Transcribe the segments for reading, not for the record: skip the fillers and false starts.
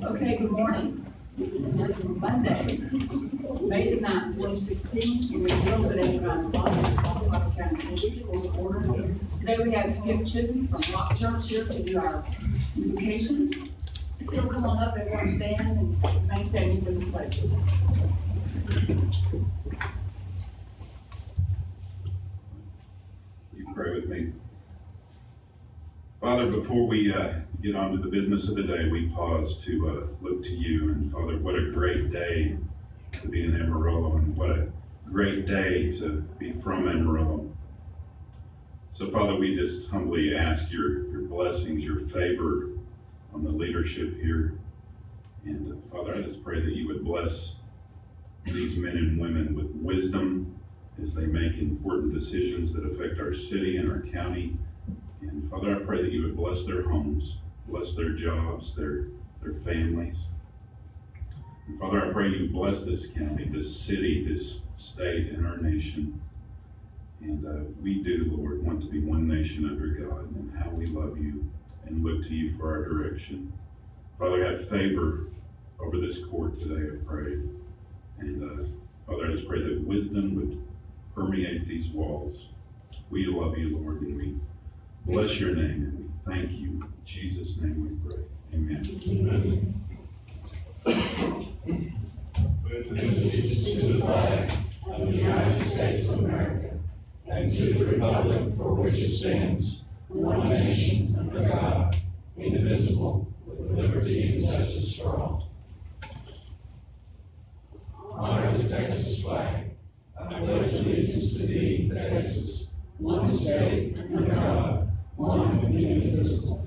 Okay, good morning. It's Monday, May the 9th, 2016. We're closed at 9 o'clock. Coffee County Commissioners Rules of Order. Today we have Skip Chisholm from Rock Church here to do our invocation. He'll come on up, everyone stand, and remain standing for the pledges. You pray with me. Father, before we get on to the business of the day, we pause to look to you. And Father, what a great day to be in Amarillo, and what a great day to be from Amarillo. So Father, we just humbly ask your blessings, your favor on the leadership here. And Father, I just pray that you would bless these men and women with wisdom as they make important decisions that affect our city and our county. And Father, I pray that you would bless their homes, bless their jobs, their families. And Father, I pray you bless this county, this city, this state, and our nation. And we do, Lord, want to be one nation under God, and how we love you and look to you for our direction. Father, have favor over this court today, I pray. And Father, I just pray that wisdom would permeate these walls. We love you, Lord, and we bless your name, and we thank you. In Jesus' name we pray. Amen. With allegiance to the flag of the United States of America, and to the republic for which it stands, one nation, under God, indivisible, with liberty and justice for all. Honor the Texas flag. I pledge allegiance to thee, Texas, one state, under God, one and indivisible.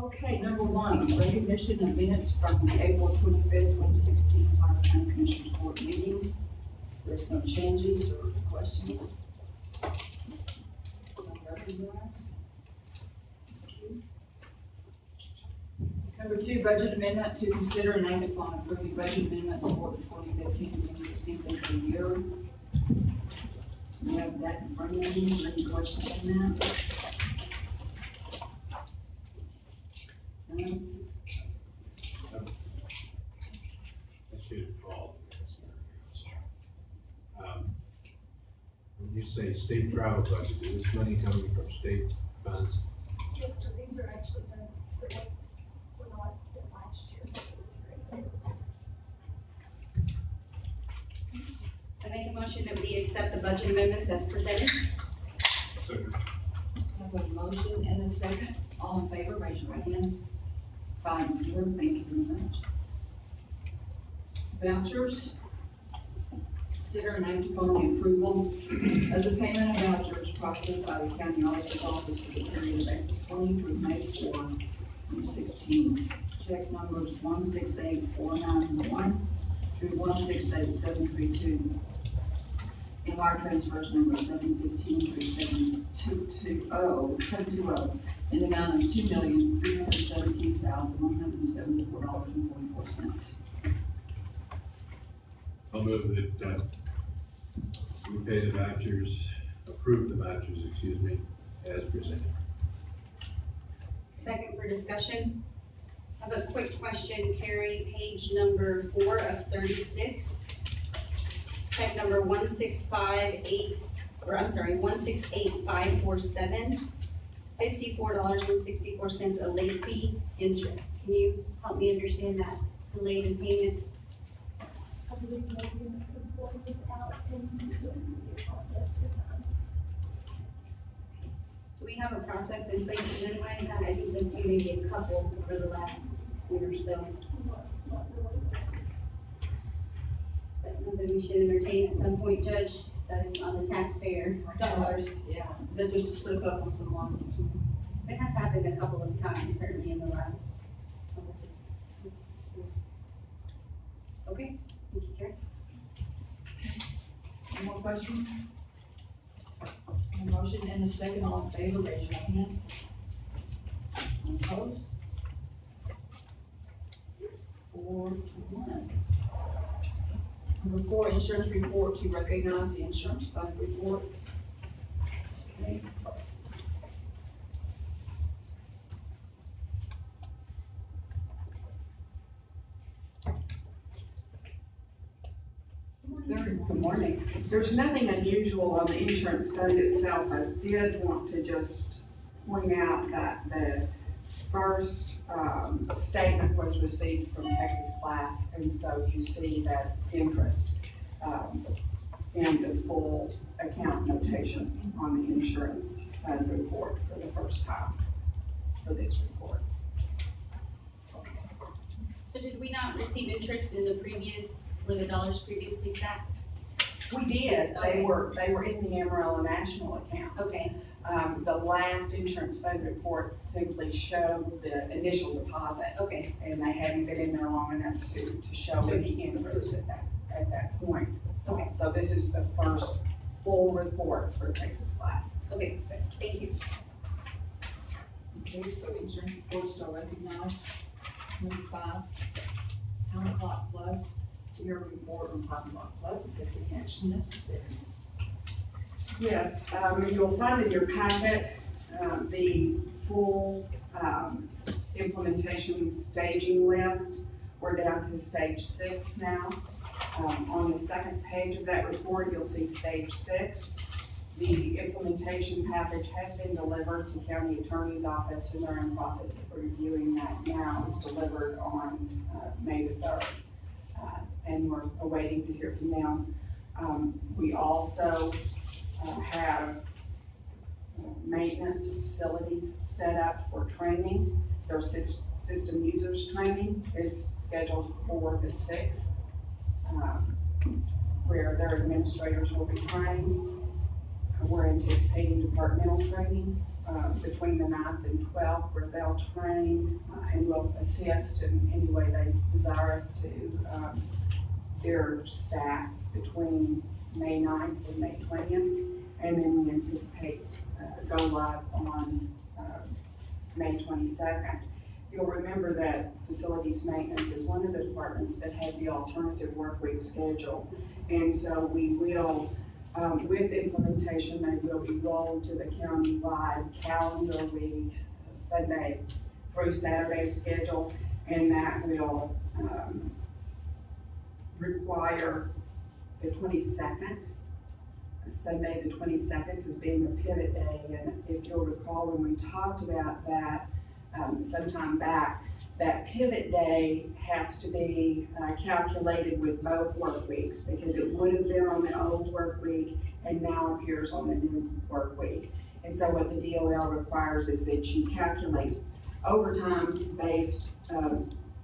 Okay, number one, recognition of minutes from the April 25th, 2016 Coffee County Commissioners Court meeting. There's no changes or questions. Recognized. Number two, budget amendment to consider and act upon approving budget amendments for the 2015-2016 fiscal year. We have that in front of you. Any questions on that? I should have called. When you say state travel budget, is this money coming from state funds? Yes, sir. These are actually funds that were not spent last year. I make a motion that we accept the budget amendments as presented. Second. I have a motion and a second. All in favor, raise your right hand. 5-0, thank you very much. Vouchers. Consider and act upon the approval of the payment of vouchers processed by the county auditor's office for the period of April 20 through May 4, 2016. Check numbers 168491 through 168732. And wire transfers number 715 through 720 in the amount of $2,317,174.44. I'll move that we pay the vouchers, approve the vouchers, as presented. Second for discussion. I have a quick question, Carrie, page number 4 of 36. Check number 168547, $54.64, a late fee interest. Can you help me understand that delayed in payment? I believe maybe the report was out and the process took time. Do we have a process in place to minimize that? I think we've seen maybe a couple over the last year or so. Is that something we should entertain at some point, Judge? So it's on the taxpayer dollars. Yeah, that just to slip up on someone. It has happened a couple of times, certainly in the last couple of years. Okay, thank you, Carrie. Any more questions? A motion and a second, all in favor, raise your hand. Opposed? 4-1. Number 4, insurance report, to recognize the insurance fund report. Okay. Good morning. There's nothing unusual on the insurance fund itself. I did want to just point out that the first statement was received from Texas Class, and so you see that interest in the full account notation on the insurance fund report for the first time for this report. So did we not receive interest in the previous, where the dollars previously sat? We did. Okay. They were in the Amarillo National account. Okay, The last insurance fund report simply showed the initial deposit, okay, and they hadn't been in there long enough to show any interest at that point. Okay. So this is the first full report for Texas Class. okay, thank you. Okay, so insurance reports are recognized. Number 5, Town Clock Plus, your report on Town Clock Plus, if any action necessary. Yes, you'll find in your packet, the full, implementation staging list. We're down to stage 6 now. On the second page of that report, you'll see stage 6. The implementation package has been delivered to county attorney's office, and they're in process of reviewing that now. It was delivered on, May the 3rd. And we're awaiting to hear from them. We also have maintenance facilities set up for training. Their system users training is scheduled for the 6th, where their administrators will be trained. We're anticipating departmental training between the 9th and 12th, where they'll train and will assist in any way they desire us to their staff between May 9th and May 20th. And then we anticipate go live on May 22nd. You'll remember that facilities maintenance is one of the departments that had the alternative work week schedule. And so we will, with implementation, they will be rolled to the county-wide calendar week, Sunday through Saturday schedule, and that will require the 22nd. Sunday the 22nd as being a pivot day, and if you'll recall when we talked about that sometime back, that pivot day has to be calculated with both work weeks, because it would have been on the old work week and now appears on the new work week. And so what the DOL requires is that you calculate overtime based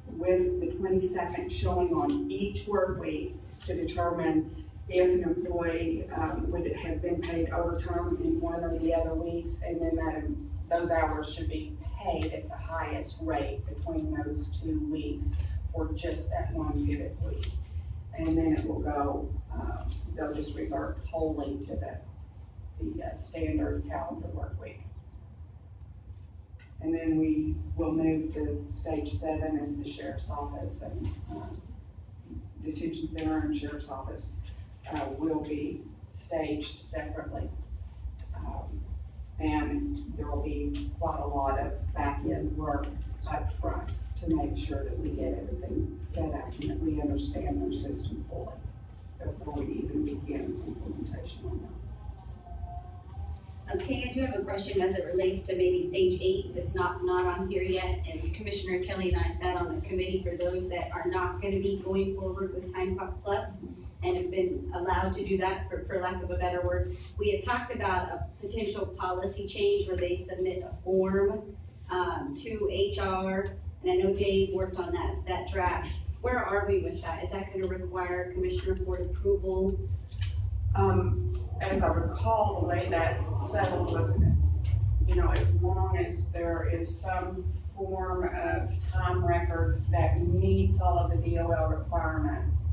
with the 22nd showing on each work week to determine if an employee would have been paid overtime in one or the other weeks, and then those hours should be paid at the highest rate between those 2 weeks for just that one pivot week. And then it will go, they'll just revert wholly to the standard calendar work week. And then we will move to stage 7 as the sheriff's office and detention center and sheriff's office will be staged separately. And there will be quite a lot of back-end work up front to make sure that we get everything set up and that we understand their system fully before we even begin implementation on them. Okay, I do have a question as it relates to maybe stage 8 that's not on here yet. And Commissioner Kelly and I sat on the committee for those that are not going to be going forward with Time Clock Plus and have been allowed to do that, for lack of a better word. We had talked about a potential policy change where they submit a form to HR, and I know Dave worked on that draft. Where are we with that? Is that going to require Commissioner Board approval? As I recall, the way that settled was, as long as there is some form of time record that meets all of the DOL requirements,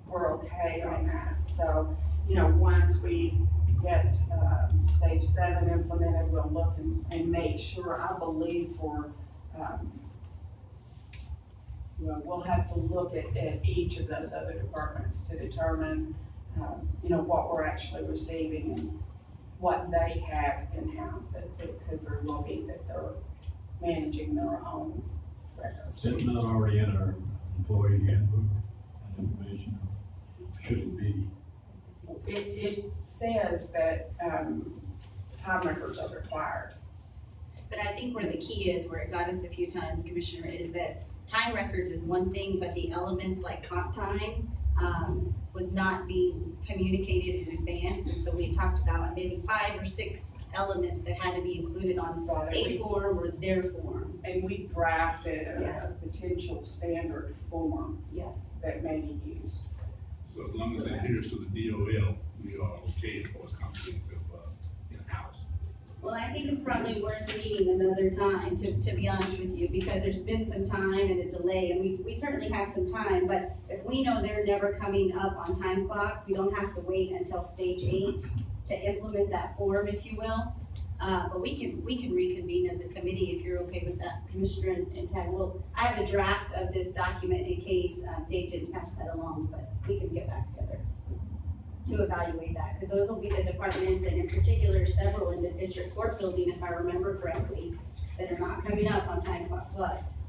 we're okay on that. So, once we get stage 7 implemented, we'll look and make sure, I believe for well, we'll have to look at each of those other departments to determine, you know, what we're actually receiving and what they have in-house. It could very well be that they're managing their own records. Is it not already in our employee handbook and information? Should it be? It says that, time records are required. But I think where the key is, where it got us a few times, Commissioner, is that time records is one thing, but the elements like comp time, was not being communicated in advance. And so we had talked about maybe 5 or 6 elements that had to be included on a form or their form. And we drafted Yes. a potential standard form Yes. that may be used. So as long as it adheres to the DOL, we are okay for a conflict of, in-house. Well, I think it's probably worth meeting another time, to be honest with you, because there's been some time and a delay, and we certainly have some time, but if we know they're never coming up on time clock, we don't have to wait until stage 8 to implement that form, if you will. But we can reconvene as a committee if you're okay with that, Commissioner and Ted. I have a draft of this document in case Dave didn't pass that along, but we can get back together to evaluate that, because those will be the departments, and in particular, several in the district court building, if I remember correctly, that are not coming up on time clock plus.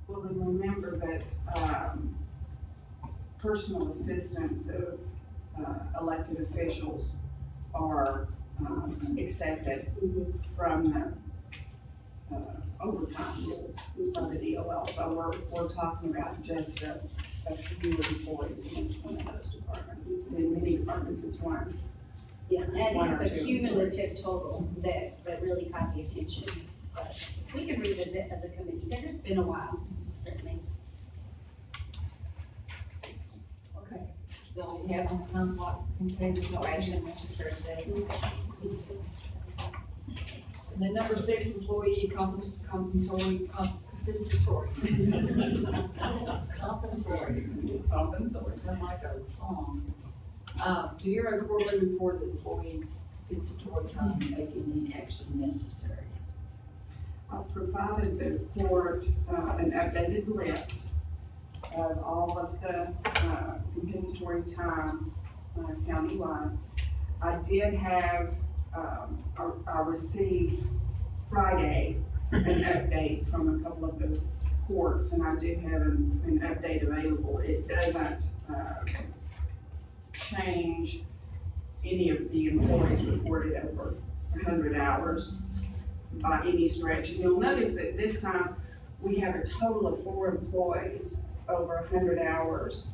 Well, and remember that, personal assistants of, elected officials are, accepted from the, overtime rules of the DOL. So we're talking about just a few employees in each one of those departments. In many departments, it's one. Yeah, and I One think or it's the two. cumulative total that really caught the attention. But we can revisit as a committee, because it's been a while, certainly. Okay, so you have on time clock, okay, there's no action necessary today. And then number 6, employee compensatory. Compensatory, sounds like a song. To hear a quarterly report of employee compensatory time, take any action necessary. I've provided the court, an updated list of all of the, compensatory time, countywide. I did have, I received Friday an update from a couple of the courts, and I do have an update available. It doesn't, change any of the employees reported over 100 hours by any stretch. And you'll notice that this time, we have a total of 4 employees over 100 hours,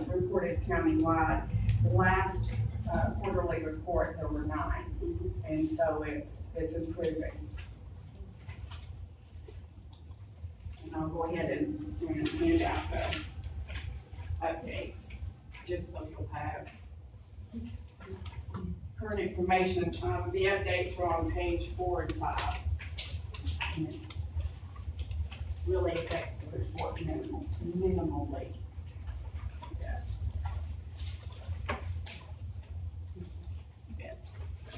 reported countywide. Last, quarterly report, there were 9, and so it's improving. And I'll go ahead and hand out the updates, just so you'll have current information. The updates were on page 4 and 5. And it's really affects the report minimally. Yes.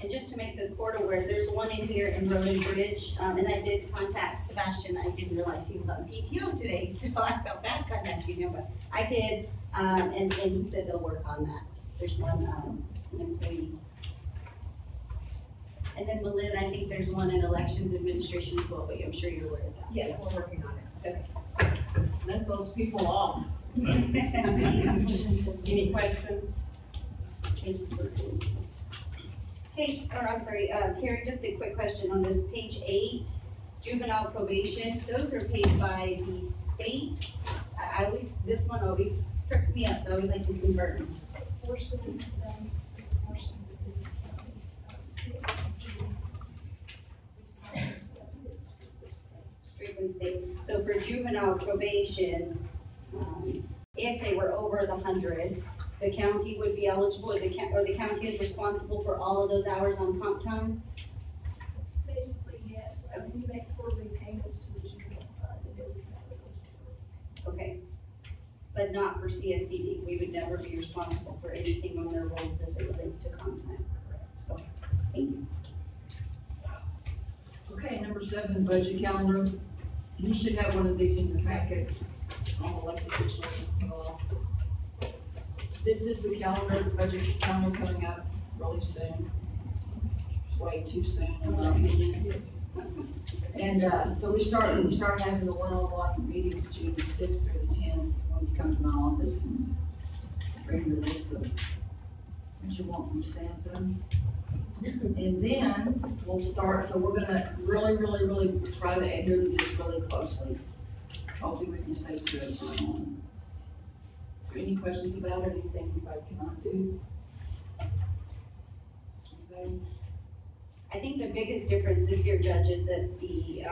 And just to make the court aware, there's one in here in Road and Bridge, and I did contact Sebastian. I didn't realize he was on PTO today, so I felt bad contacting him, but I did, and he said they'll work on that. There's one, an employee. And then Melinda, I think there's one in Elections Administration as well, but I'm sure you're aware of that. Yes, we're working on it. Let those people off. Any questions? Carrie, just a quick question on this page 8, juvenile probation, those are paid by the state. I always, this one always trips me up, so I always like to confirm. Portion is, portion is, 6, which is 7, is Strickland State. So for juvenile probation, if they were over the 100, the county would be eligible, or the county is responsible for all of those hours on comp time? basically, yes, we make quarterly payments to the juvenile fund, and then we have those. Okay. But not for CSCD, we would never be responsible for anything on their rolls as it relates to comp time. Correct. Okay, thank you. Okay, number 7, budget calendar. You should have one of these in your packets, all elected officials. This is the calendar, the budget calendar coming up really soon. Way too soon, in my opinion. And, so we started having the one-on-one meetings June the 6th through the 10th, when you come to my office and bring your list of what you want from Santa. And then we'll start, so we're gonna really try to adhere to this really closely. Hopefully we can stay to it. Is there any questions about it, anything anybody cannot do? Anybody? I think the biggest difference this year, Judge, is that the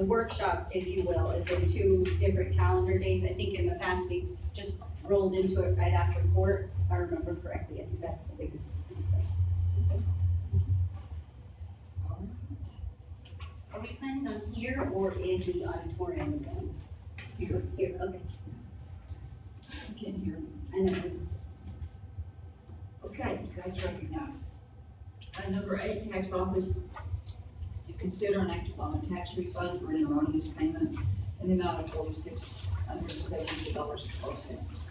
workshop, if you will, is in 2 different calendar days. I think in the past, we've just rolled into it right after court, if I remember correctly. I think that's the biggest difference. Are we planning on here or in the auditorium again? Here. Here, okay. I can't hear. I know. It's- Okay, you guys recognize. Number 8, tax office, to consider and act upon a tax refund for an erroneous payment in the amount of $4,672.12.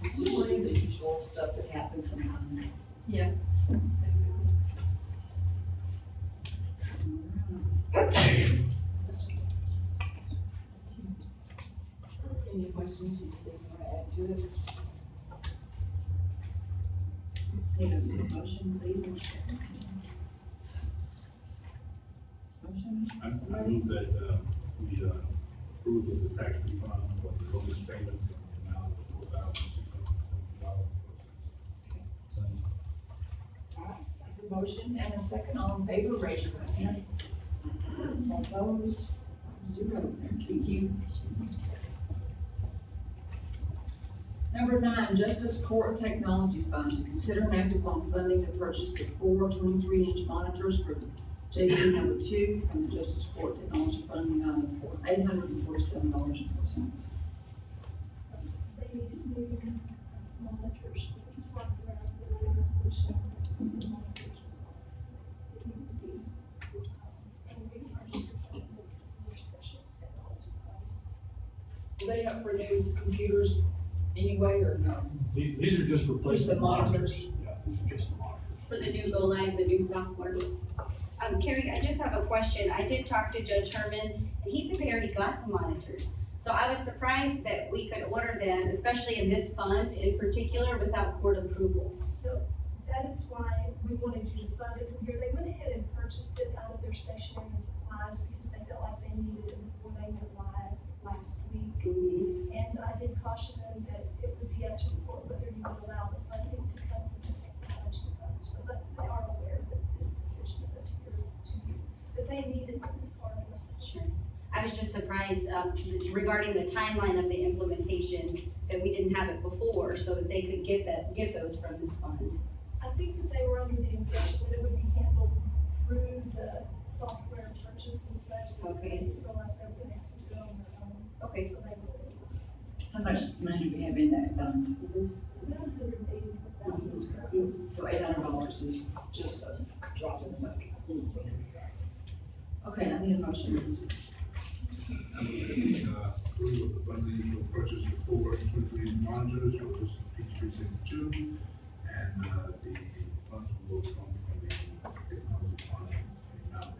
This is usually the usual stuff that happens sometimes. Yeah, basically. Any questions, anything you want to add to it? Need a motion, please? Motion? I move that, we, approve of the tax refund for the bonus payment in the amount of $4,670. All right, a motion and a second, all in favor, raise your right hand. All opposed, 0, thank you. Number 9, Justice Court Technology Fund, to consider and act upon funding the purchase of 4 23-inch monitors for JP number 2 from the Justice Court Technology Fund in the amount of $847.04. They needed new monitors, just like the resolution, system monitors was like, it needed to be, and we purchased more special technology funds. Are they up for new computers anyway, or no? These are just replacement Just the monitors? Yeah, these are just the monitors. For the new Go Live, the new software. Carrie, I just have a question. I did talk to Judge Herman, and he said they already got the monitors. So I was surprised that we could order them, especially in this fund in particular, without court approval. So that is why we wanted you to fund it from here. They went ahead and purchased it out of their stationery and supplies because they felt like they needed it before they went live last week. And I did caution them that it would be up to the court whether you would allow the funding to come from the technology fund, so that they are aware that this decision is up to you. But they needed it regardless. Sure. I was just surprised regarding the timeline of the implementation that we didn't have it before, so that they could get those from this fund. I think that they were under the impression that it would be handled through the software purchase and such. So Okay. they didn't realize they were gonna have to do it on their own. Okay. So they were, How much money do we have in that fund? about $180,000. So $800 is just a drop in the bucket. Okay, I need a motion, please. Approve of the funding for purchase of 4 23 monitors for this Peach Precinct 2, and, the funds will come from the technology fund, the amount of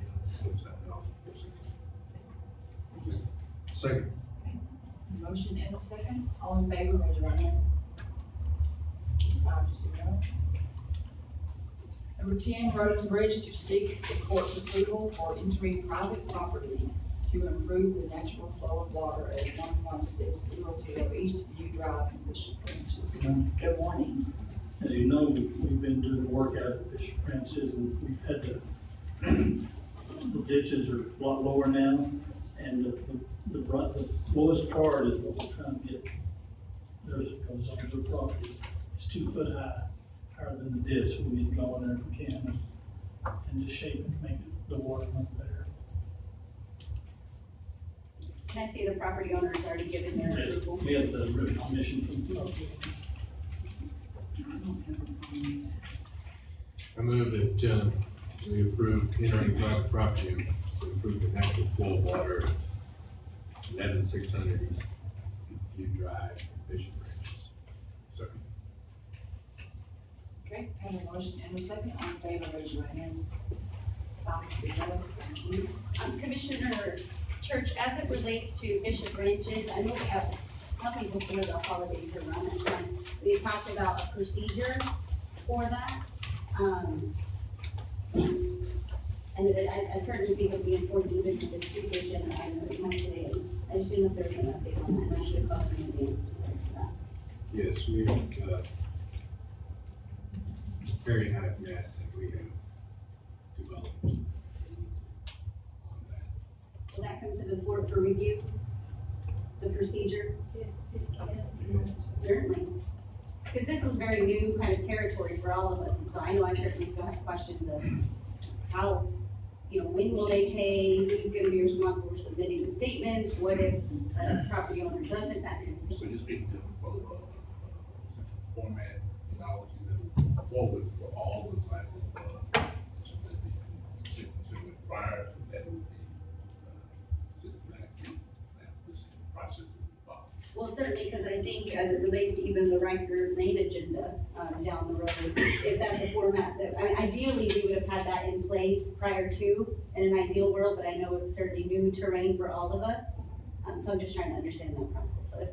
$47.04. Second. Motion and a second, all in favor, raise your right hand. 5-0. Number 10, Road and Bridge, to seek the court's approval for entering private property to improve the natural flow of water at 11600 East View Drive in Bishop Ranches. Good morning. As you know, we've been doing work out at Bishop Ranches, and we've had the ditches are a lot lower now, and the lowest part is what we're trying to get. There's it goes on the property. It's 2 foot high, higher than the ditch, so we need to go in there if we can and just shape it, make the water run better. Can I see the property owners already given their approval? We have the written permission from the property. I move that, we approve entering private property to improve the natural flow of water, 11600 East View Drive, Bishop Branches. Second. Okay, have a motion and a second, all in favor, raise your right hand. 5-0, thank you. Commissioner Church, as it relates to Bishop Branches, I know probably before the holidays around that time, we talked about a procedure for that. And I certainly think it would be important even for this future agenda item as much today. I just didn't know if there was an update on that, and I should have called in advance to say for that. Yes, we have, very high net that we have developed on that. Will that come to the board for review? The procedure? Certainly. Because this was very new kind of territory for all of us, and so I know I certainly still have questions of how, when will they pay, who's gonna be responsible for submitting the statements, what if the property owner doesn't, that. So you're speaking to for format, allows you to forward for all the type of, consumer prior to that would be systematic, that this process would follow. Well, certainly, because I think as it relates to even the Riker Lane agenda down the road, if that's a format that, ideally, we would have had that in place prior to, in an ideal world, but I know it was certainly new terrain for all of us. So I'm just trying to understand that process. So if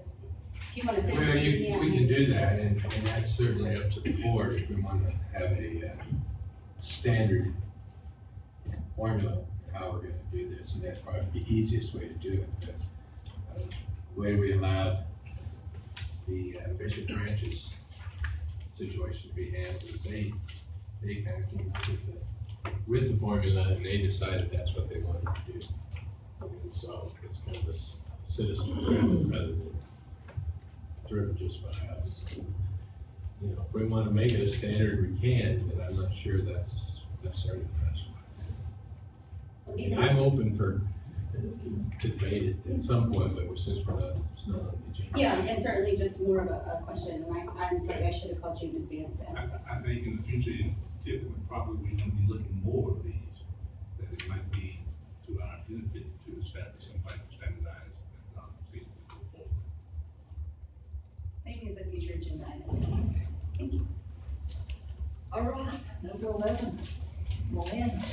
you want to say. Well, we can do that, and that's certainly up to the board if we want to have a standard formula for how we're going to do this, and that's probably the easiest way to do it. But the way we allowed the Bishop Branches situation to be handled is they kind of came up with the formula, and they decided that's what they wanted to do. And so it's kind of a citizen rather than driven just by us. If we want to make it a standard, we can, but I'm not sure that's necessarily the best way. I'm open to debate it at some point, but since it's not on the agenda. Yeah, and certainly just more of a question, and I'm sorry, I should have called you in advance to ask. I think in the future, if probably we're going to be looking more of these, that it might be to our benefit to establish some type of standardized methodology to go forward. Maybe it's a future agenda item. Thank you. All right, number 11, Moran,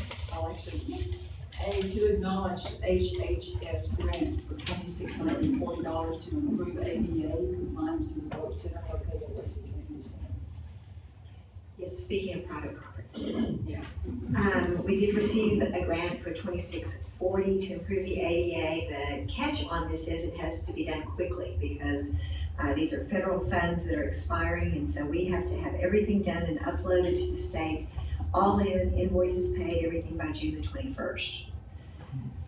to acknowledge HHS grant for $2,640 to improve ADA compliance to the Vote Center located at Lacey Community Center. Yes, speaking of private property. We did receive a grant for $2,640 to improve the ADA. The catch on this is it has to be done quickly because these are federal funds that are expiring, and so we have to have everything done and uploaded to the state, all in, invoices paid, everything by June the 21st.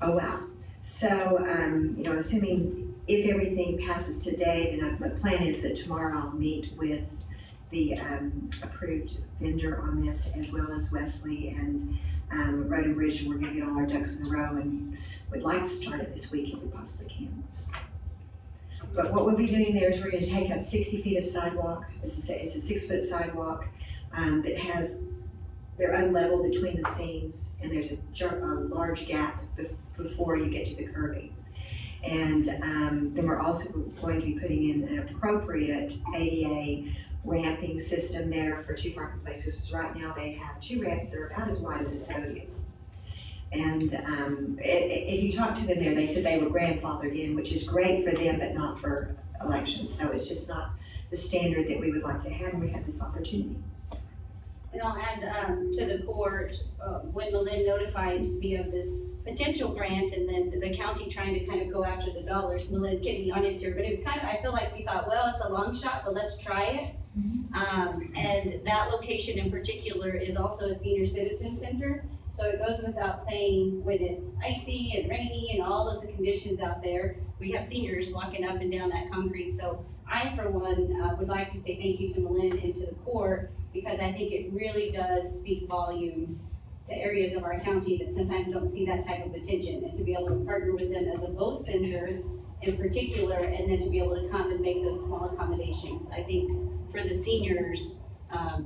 Oh, wow. So, assuming if everything passes today, then the plan is that tomorrow I'll meet with the approved vendor on this, as well as Wesley and Road and Bridge, and we're going to get all our ducks in a row, and we'd like to start it this week if we possibly can. But what we'll be doing there is we're going to take up 60 feet of sidewalk. It's a 6-foot sidewalk that has, they're unlevel between the seams, and there's a large gap before you get to the curbing. And then we're also going to be putting in an appropriate ADA ramping system there for 2 parking places. So right now they have 2 ramps that are about as wide as this podium. And if you talk to them there, they said they were grandfathered in, which is great for them, but not for elections. So it's just not the standard that we would like to have, and we have this opportunity. And I'll add to the court, when Malin notified me of this potential grant and then the county trying to kind of go after the dollars, Malin, can be honest here, but it was kind of, I feel like we thought, well, it's a long shot, but let's try it. And that location in particular is also a senior citizen center. So it goes without saying, when it's icy and rainy and all of the conditions out there, we have seniors walking up and down that concrete. So I, for one, would like to say thank you to Malin and to the court, because I think it really does speak volumes to areas of our county that sometimes don't see that type of attention, and to be able to partner with them as a vote center in particular, and then to be able to come and make those small accommodations. I think for the seniors,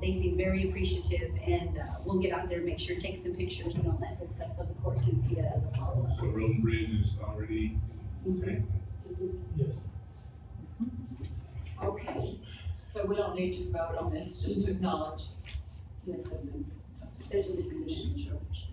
They seem very appreciative, and we'll get out there and make sure, take some pictures and all that good stuff, so the court can see that as a follow-up. So Road and Bridge is already, okay. Yes. Okay, so we don't need to vote on this, just to acknowledge. Yes, and then decision to condition church.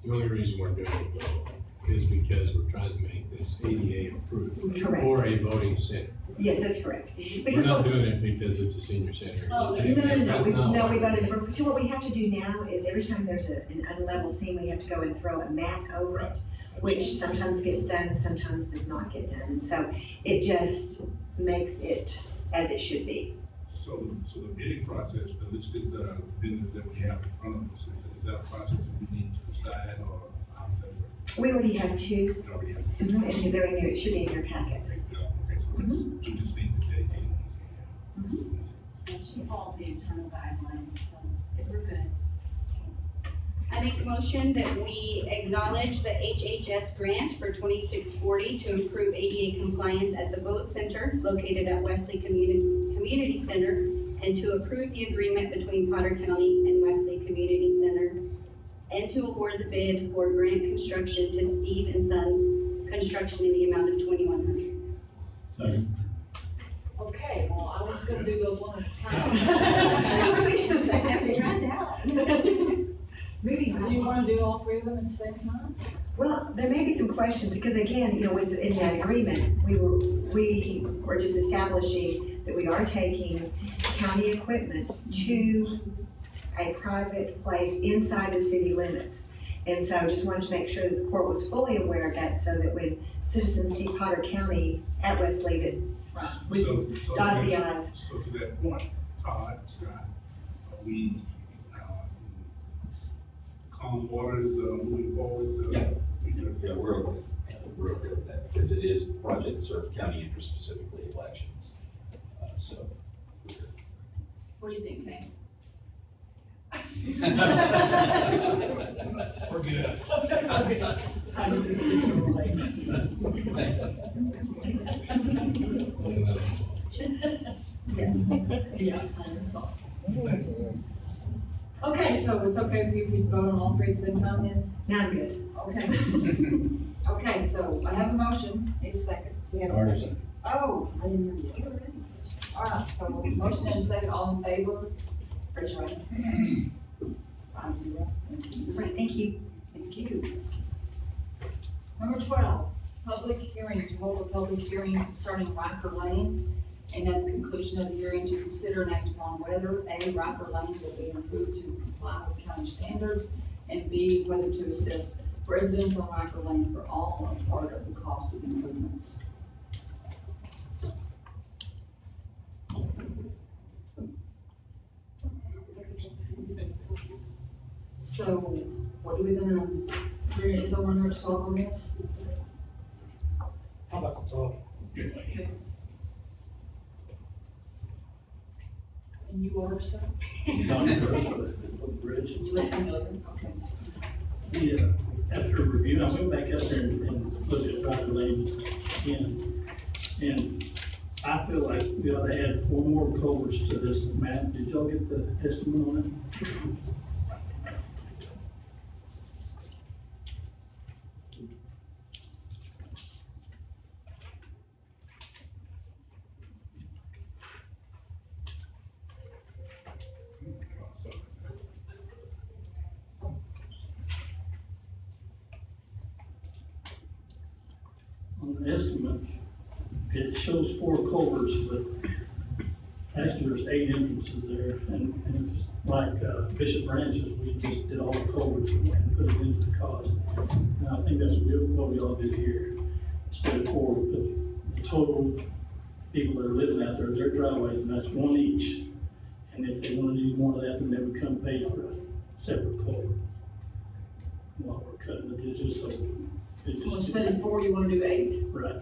The only reason we're doing it though is because we're trying to make this ADA approved Correct. for a voting center. Yes, that's correct. We're Because not what, doing it because it's a senior center. Oh, no, That's we not what voted, we're doing. see, what we have to do now is every time there's an unlevel seam, we have to go and throw a mat over it, which sometimes gets done, sometimes does not get done. And so it just makes it as it should be. So the bidding process, the listed, vendors that we have in front of us, is that a process that we need to decide, or how does that work? We already have two, We already have. and they're in your, it should be in your packet. Okay, so we just need to dedicate ones. And she followed the internal guidelines, so we're good. I make a motion that we acknowledge the HHS grant for 2640 to improve ADA compliance at the Vote Center located at Wesley Community Center, and to approve the agreement between Potter County and Wesley Community Center, and to award the bid for grant construction to Steve and Sons Construction in the amount of $2,100. Second. Okay, well, I was gonna do those one at a time. I was trying to help. Moving Do you on. wanna do all three of them at the same time? Well, there may be some questions, because again, you know, in that agreement, we were just establishing that we are taking county equipment to a private place inside the city limits. And so just wanted to make sure that the court was fully aware of that, so that when citizens see Potter County at Wesley, that we So dot the i's. So to that point, Todd, Scott, are we, calm waters, moving forward? Yeah. We Yeah, we're okay with that, because it is a project that serves county interest, specifically elections. So. What do you think, Tank? We're good. How does this relate? Yes. Yeah, I saw. Okay, so it's okay with you if we vote on all three at the same time then? Now I'm good. Okay. Okay, so I have a motion, need a second. We have a second. Oh, I didn't hear you. All right, so motion and a second, all in favor? Raise your hand. 5-0. Right, thank you. Thank you. Number 12, public hearing, to hold a public hearing concerning Riker Lane, and at the conclusion of the hearing, to consider and act upon whether A, Riker Lane will be improved to comply with county standards, and B, whether to assess residents on Riker Lane for all or part of the cost of improvements. So, what are we gonna, is someone here to talk on this? How about the talk? Okay. And you are, sir? Don Curtis for the bridge. You let me know, okay. Yeah, after review, I went back up there and looked at Riker Lane again. And I feel like we ought to add 4 more culverts to this map. Did y'all get the estimate on it? On the estimate, it shows 4 culverts, but actually there's 8 entrances there, and it's like Bishop Ranches, we just did all the culverts and put it into the cost. And I think that's what we all did here. Instead of 4, we put the total people that are living out there, their driveways, and that's 1 each. And if they wanted any more of that, then they would come pay for a separate culvert while we're cutting the ditches, so it's So just. instead of 4, you wanna do 8? Right.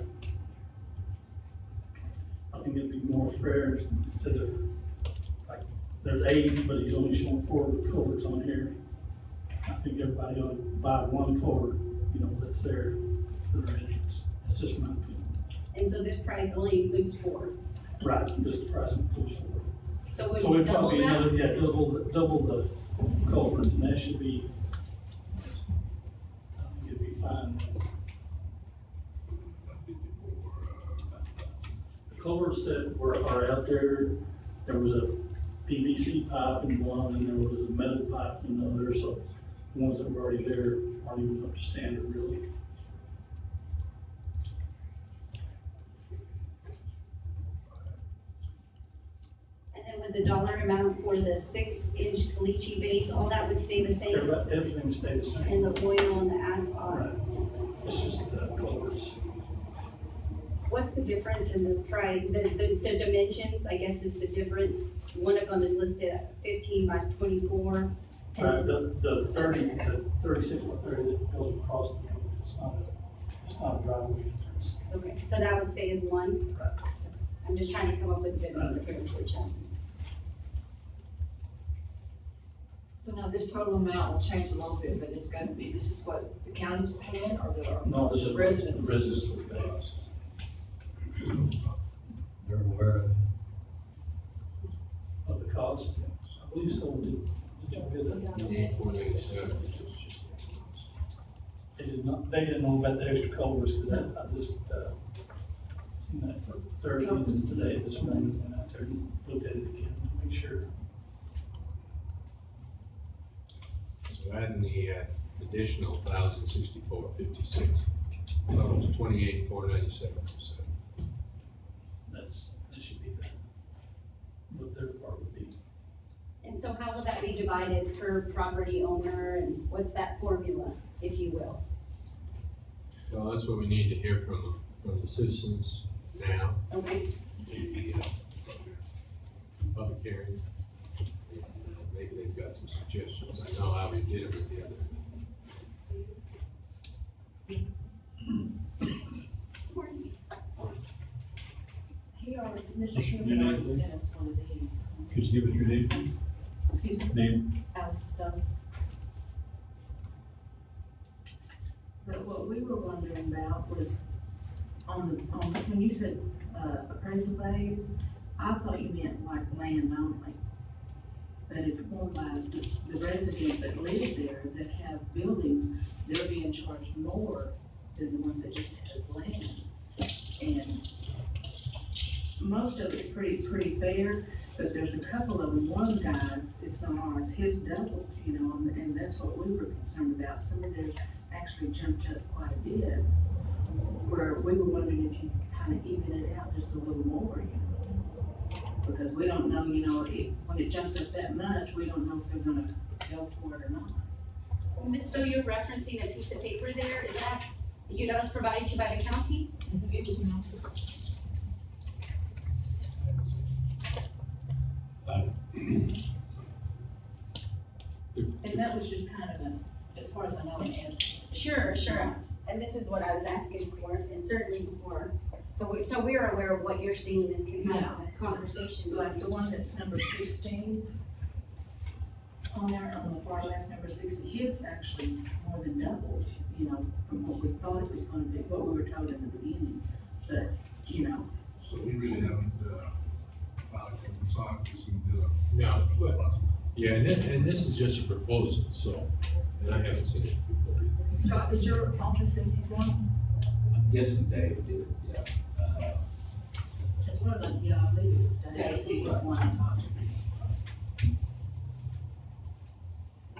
I think it'd be more fair instead of, like, there's 8, but he's only showing 4 culverts on here. I think everybody ought to buy 1 culvert, you know, that's there for their entrance. That's just my opinion. And so this price only includes 4. Right, this price includes 4. So So would we'd you double probably, that? yeah, double the culverts, and that should be, I think it'd be fine. The culverts that are out there, there was a PVC pipe in one, and there was a metal pipe in another, so the ones that were already there aren't even up to standard really. And then with the dollar amount for the 6-inch caliche base, all that would stay the same? Everything stays the same. And the oil and the asphalt? Right. It's just the culverts. What's the difference in the price, the dimensions, I guess, is the difference? One of them is listed at 15 by 24. And then The 36 by 30 that goes across the road, it's not a driveway entrance. okay, so that would stay as one? Right. I'm just trying to come up with a good number here for Chuck. So now this total amount will change a little bit, but it's gonna be, this is what the county's paying or No, this the is residents? The residents will pay. They're aware Of the cost, I believe so, did y'all get that? Yeah, 497. They didn't know about the extra culverts, because I just, seen that for Thursday and today, this morning, went out there and looked at it again to make sure. So adding the additional 1,064.56, totals 28,497.07. That should be what their part would be. And so how will that be divided per property owner, and what's that formula, if you will? Well, that's what we need to hear from the citizens now, Okay, the public hearing. Maybe they've got some suggestions. I know how we did it with the other. Here are, Mr. Chairman, sent us one of these. Could you give us your name, please? Excuse me, Name? Alice Stuff. But what we were wondering about was on when you said, appraisal value, I thought you meant like land only. But it's going by the residents that live there that have buildings, they're being charged more than the ones that just has land. And most of it's pretty fair, but there's a couple of them, one guy's, it's not ours, his doubled, you know, and that's what we were concerned about. Some of theirs actually jumped up quite a bit, where we were wondering if you could kind of even it out just a little more, you know? Because we don't know, you know, when it jumps up that much, we don't know if they're gonna go for it or not. Ms. Stowe, you're referencing a piece of paper there, is that, that was provided to you by the county? It was mounted. And that was just kind of as far as I know, an estimate. Sure. And this is what I was asking for, and certainly before. So we're aware of what you're seeing and can have a conversation. Like the one that's number 16 on there, on the far left, number 16, his actually more than doubled, you know, from what we thought it was gonna be, what we were told in the beginning. But, you know, So we really haven't, filed a massage this and did a. No, but, yeah, and this is just a proposal, so, and I haven't seen it before. Scott, did your office send these out? Yes, and Dave did, yeah. as far as, I believe it was Dave, he was one.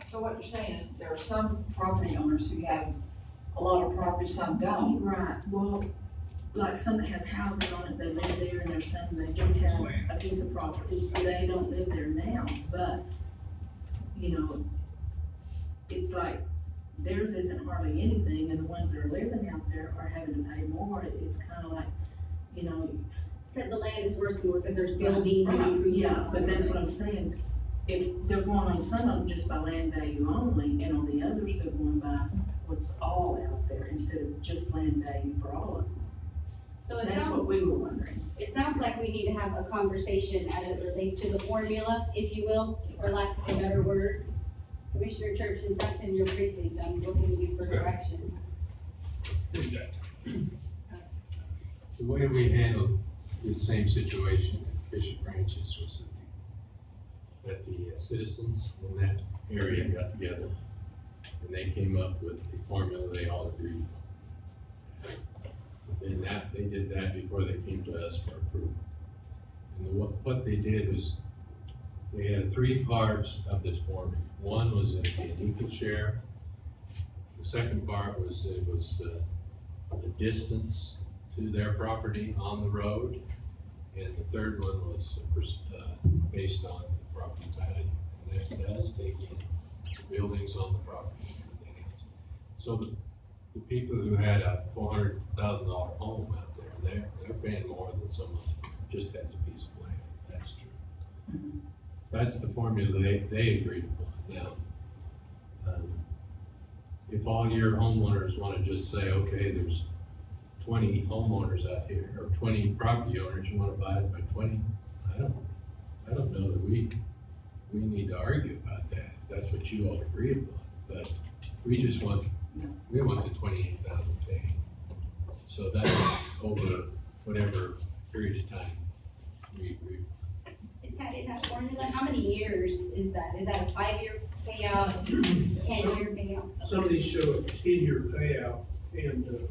So what you're saying is there are some property owners who have a lot of property, some don't. Right, well, like some that has houses on it, they live there, and there's some that just have a piece of property, they don't live there now, but, you know, it's like, theirs isn't hardly anything, and the ones that are living out there are having to pay more. It's kind of like, you know. Because the land is worth more, because there's buildings and improvements. Yeah, but that's what I'm saying. If they're going on some of them just by land value only, and on the others, they're going by what's all out there instead of just land value for all of them. So That's what we were wondering. it sounds like we need to have a conversation as it relates to the formula, if you will, for lack of a better word. Commissioner Church, since that's in your precinct, I'm looking at you for direction. The way we handled this same situation at Bishop Ranches was that that the citizens in that area got together and they came up with a formula they all agreed on. And that, they did that before they came to us for approval. And what they did was, they had three parts of this formula. One was an equal share. The second part was, it was the distance to their property on the road. And the third one was based on the property value. And that does take in buildings on the property. So the people who had a $400,000 home out there, they're paying more than someone who just has a piece of land. That's true. That's the formula they agreed upon. Now, if all your homeowners want to just say, okay, there's 20 homeowners out here, or 20 property owners, you want to buy it by 20, I don't know that we need to argue about that. If that's what you all agree upon. But we just want the 28,000 paid. So that's over whatever period of time we agree. In that formula, how many years is that? Is that a 5-year payout, 10-year payout? Some of these show a 10-year payout, and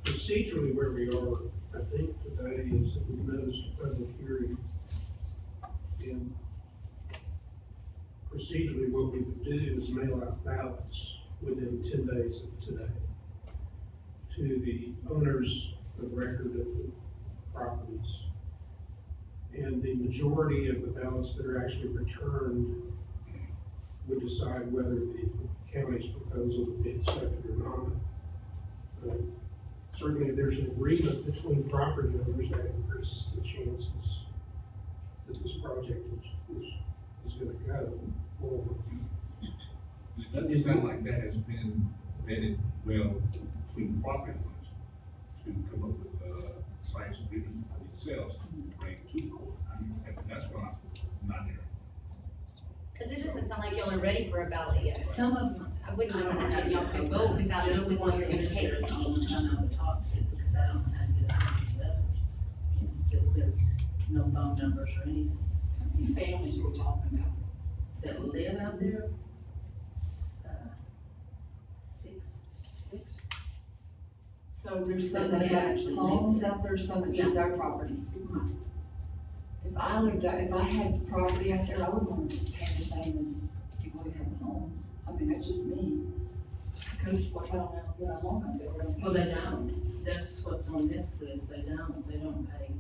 procedurally where we are, I think today is that we've noticed a public hearing. And procedurally what we would do is mail out ballots within 10 days of today to the owners of record of the properties. And the majority of the ballots that are actually returned would decide whether the county's proposal would be accepted or not. Certainly if there's an agreement between property owners, that increases the chances that this project is going to go forward. It doesn't sound like that has been vetted well between the property owners to come up with a science agreement for themselves to bring to the court. I mean, that's what I'm not hearing. Because it doesn't sound like y'all are ready for a ballot yet. Some of them. I wouldn't imagine y'all could vote without Just knowing the what ones you're that gonna pay. there's on, I know to talk to, because I don't know how to do any of the others. There's no phone numbers or anything. How many families are we talking about? That live out there, six. So there's some that have homes out there, some that just their property. If I had property out there, I would want to pay the same as people who have homes. I mean, that's just me. Because what if I don't have a home out there? Well, they don't. That's what's on this list. They don't pay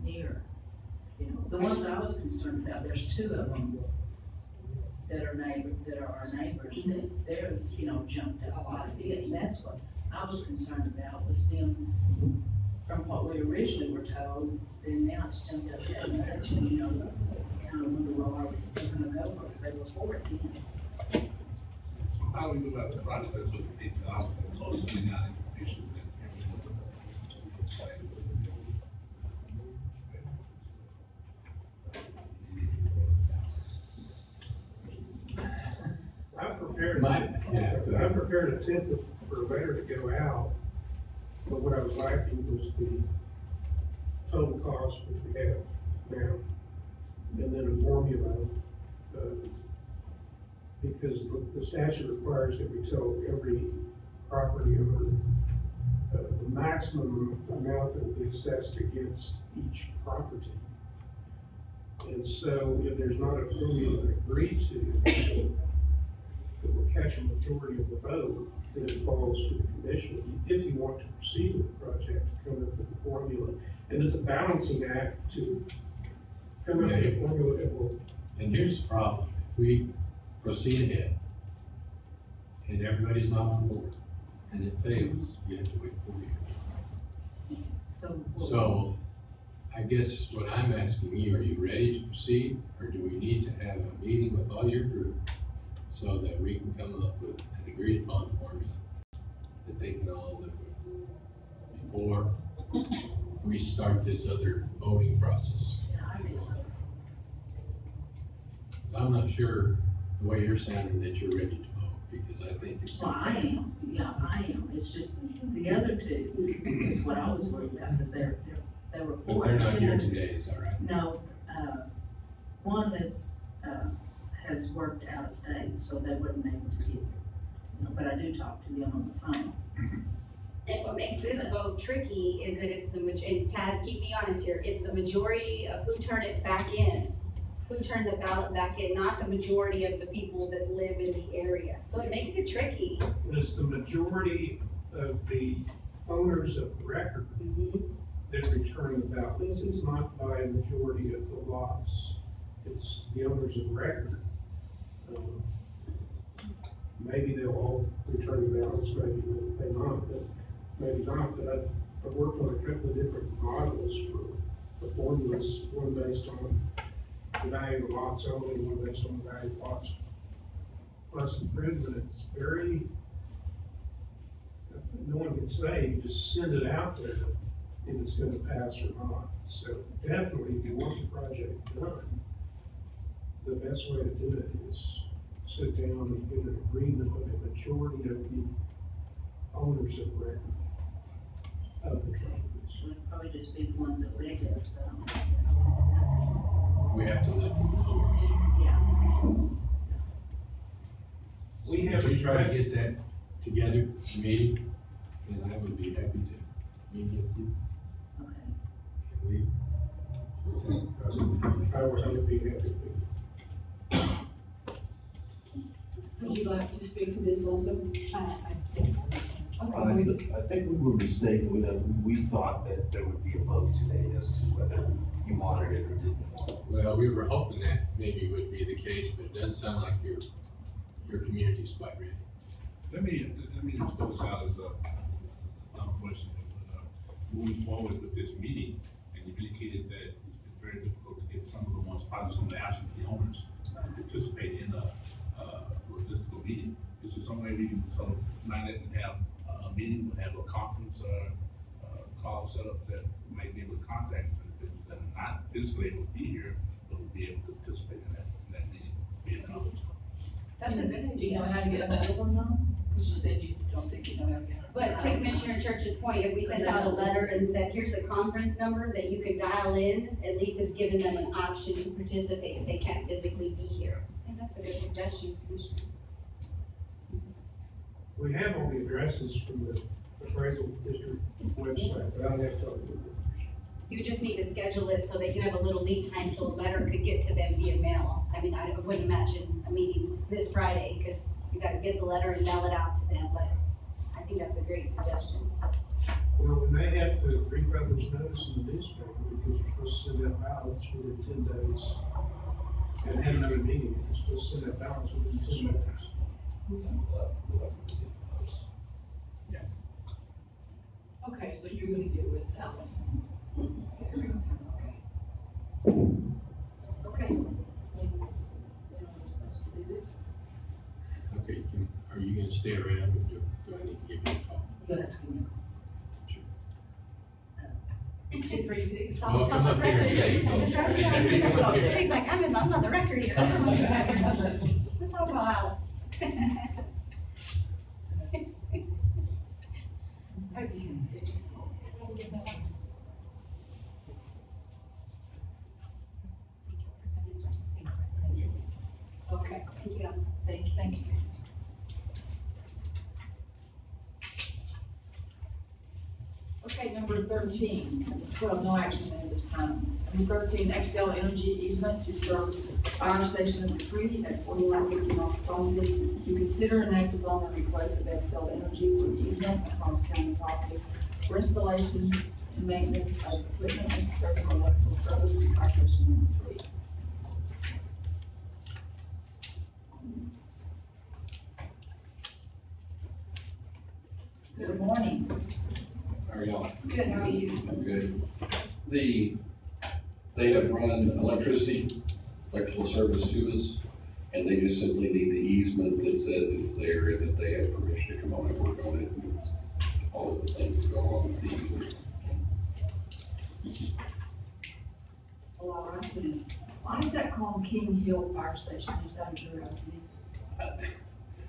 near. You know, the ones I was concerned about, there's 2 of them that are our neighbors, that theirs, jumped up quite a bit. And that's what I was concerned about, was them, from what we originally were told, then now it's jumped up that much, and, kind of wonder, well, are we still gonna go for it, because they were for it then. So how do we go about the process of getting out and sending out information? I prepared a template for a letter to go out, but what I was lacking was the total cost, which we have now, and then a formula, because the statute requires that we tell every property owner the maximum amount that will be assessed against each property. And so if there's not a formula agreed to, that will catch a majority of the vote, then it falls to the commission, if you want to proceed with the project, to come up with a formula. And it's a balancing act to come up with a formula that will. And here's the problem: if we proceed ahead and everybody's not on board and it fails, you have to wait 4 years. So I guess what I'm asking you, are you ready to proceed, or do we need to have a meeting with all your group so that we can come up with an agreed upon formula that they can all live with before we start this other voting process? Yeah, I think so. I'm not sure the way you're sounding that you're ready to vote, because I think it's. Well, I am, it's just the other 2 is what I was worried about, because they were for. But they're not here today, is that right? No, one lives has worked out of state, so they wouldn't be able to get here. You know, but I do talk to them on the phone. And what makes this vote tricky is that it's and Tad, keep me honest here, it's the majority of who turned it back in, who turned the ballot back in, not the majority of the people that live in the area. So it makes it tricky. It's the majority of the owners of record that return the ballots. It's not by a majority of the lots. It's the owners of record. Maybe they'll all return the ballots, maybe they not, but maybe not. But I've worked on a couple of different models for the formulas, one based on the value of lots only, and one based on the value of lots plus improvement. It's very, no one can say, you just send it out there if it's gonna pass or not. So definitely, if you want the project done, the best way to do it is sit down and get an agreement with the majority of the owners of record of the properties. Would probably just be the ones that live there, so. We have to let them know we're meeting. Yeah. We have Would you try to addressed- get that together, meeting, and I would be happy to meet with you. Okay. And we. I would be happy to. Would you like to speak to this also? I think we were mistaken. We thought that there would be a vote today as to whether you wanted it or didn't want it. Well, we were hoping that maybe would be the case, but it doesn't sound like your community's quite ready. Let me just put this out as a question. Moving forward with this meeting, and you indicated that it's been very difficult to get some of the ones, probably some of the absentee owners, to participate in a logistical meeting. Is there some way we can sort of line it and have a meeting, have a conference call set up that might be able to contact individuals that are not physically able to be here, but will be able to participate in that meeting via conference? That's a good idea. Do you know how to get hold of them now? Because you said you don't think you know how to get. But to Commissioner Church's point, if we sent out a letter and said, here's a conference number that you could dial in, at least it's given them an option to participate if they can't physically be here. I think that's a good suggestion, Commissioner. We have all the addresses from the appraisal district website, but I don't have to. You just need to schedule it so that you have a little lead time so a letter could get to them via mail. I mean, I wouldn't imagine a meeting this Friday because you gotta get the letter and mail it out to them, but I think that's a great suggestion. Well, we may have to republish notice in the newspaper because you're supposed to send out ballots within 10 days. And have another meeting, you're supposed to send out ballots within 10 days. Okay, so you're gonna get with Alice. Okay. Okay. When are we supposed to do this? Okay, are you gonna stay around or do I need to give you a call? You'll have to give me a call. 236. Well, come up here. Yeah, you go. Come up here. She's like, I'm on the record here. Let's talk about Alice. Okay, Thank you, Alice. thank you. Okay, number 13, 12, no action at this time. Number 13, XL Energy easement to serve fire station number 3 at 4150 North Swansea. To consider and act upon the request of XL Energy for easement across county property for installation and maintenance of equipment necessary for electrical service to fire station number 3. Good morning. How are y'all? Good, how are you? I'm good. They have run electrical service to us, and they just simply need the easement that says it's there and that they have permission to come on and work on it and all of the things that go along with the easement. Well, all right then. Why is that called King Hill Fire Station, just out of curiosity?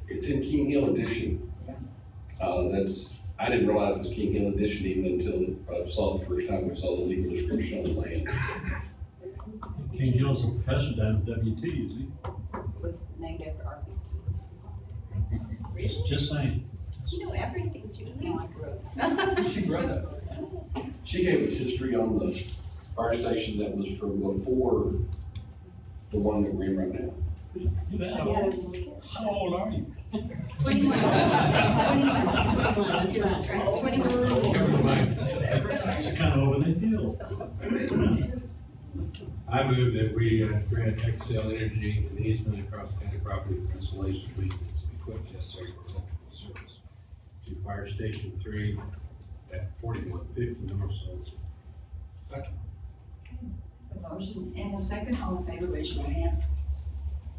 It's in King Hill Edition. I didn't realize it was King Hill Edition even until I saw the first time I saw the legal description on the land. King Hill's a professor down at WT, is he? Was named after our. Just saying. You know everything, Julie. No, I grew up. She brought that. She gave us history on the fire station that was from before the one that we're in right now. How old are you? 21. 21. Never mind. It's kind of over the hill. I move that we grant Excel Energy an easement across county property for installation of maintenance of equipment necessary for electrical service to Fire Station 3 at 4150 North South. Second. A motion and a second, all in favor, raise your hand.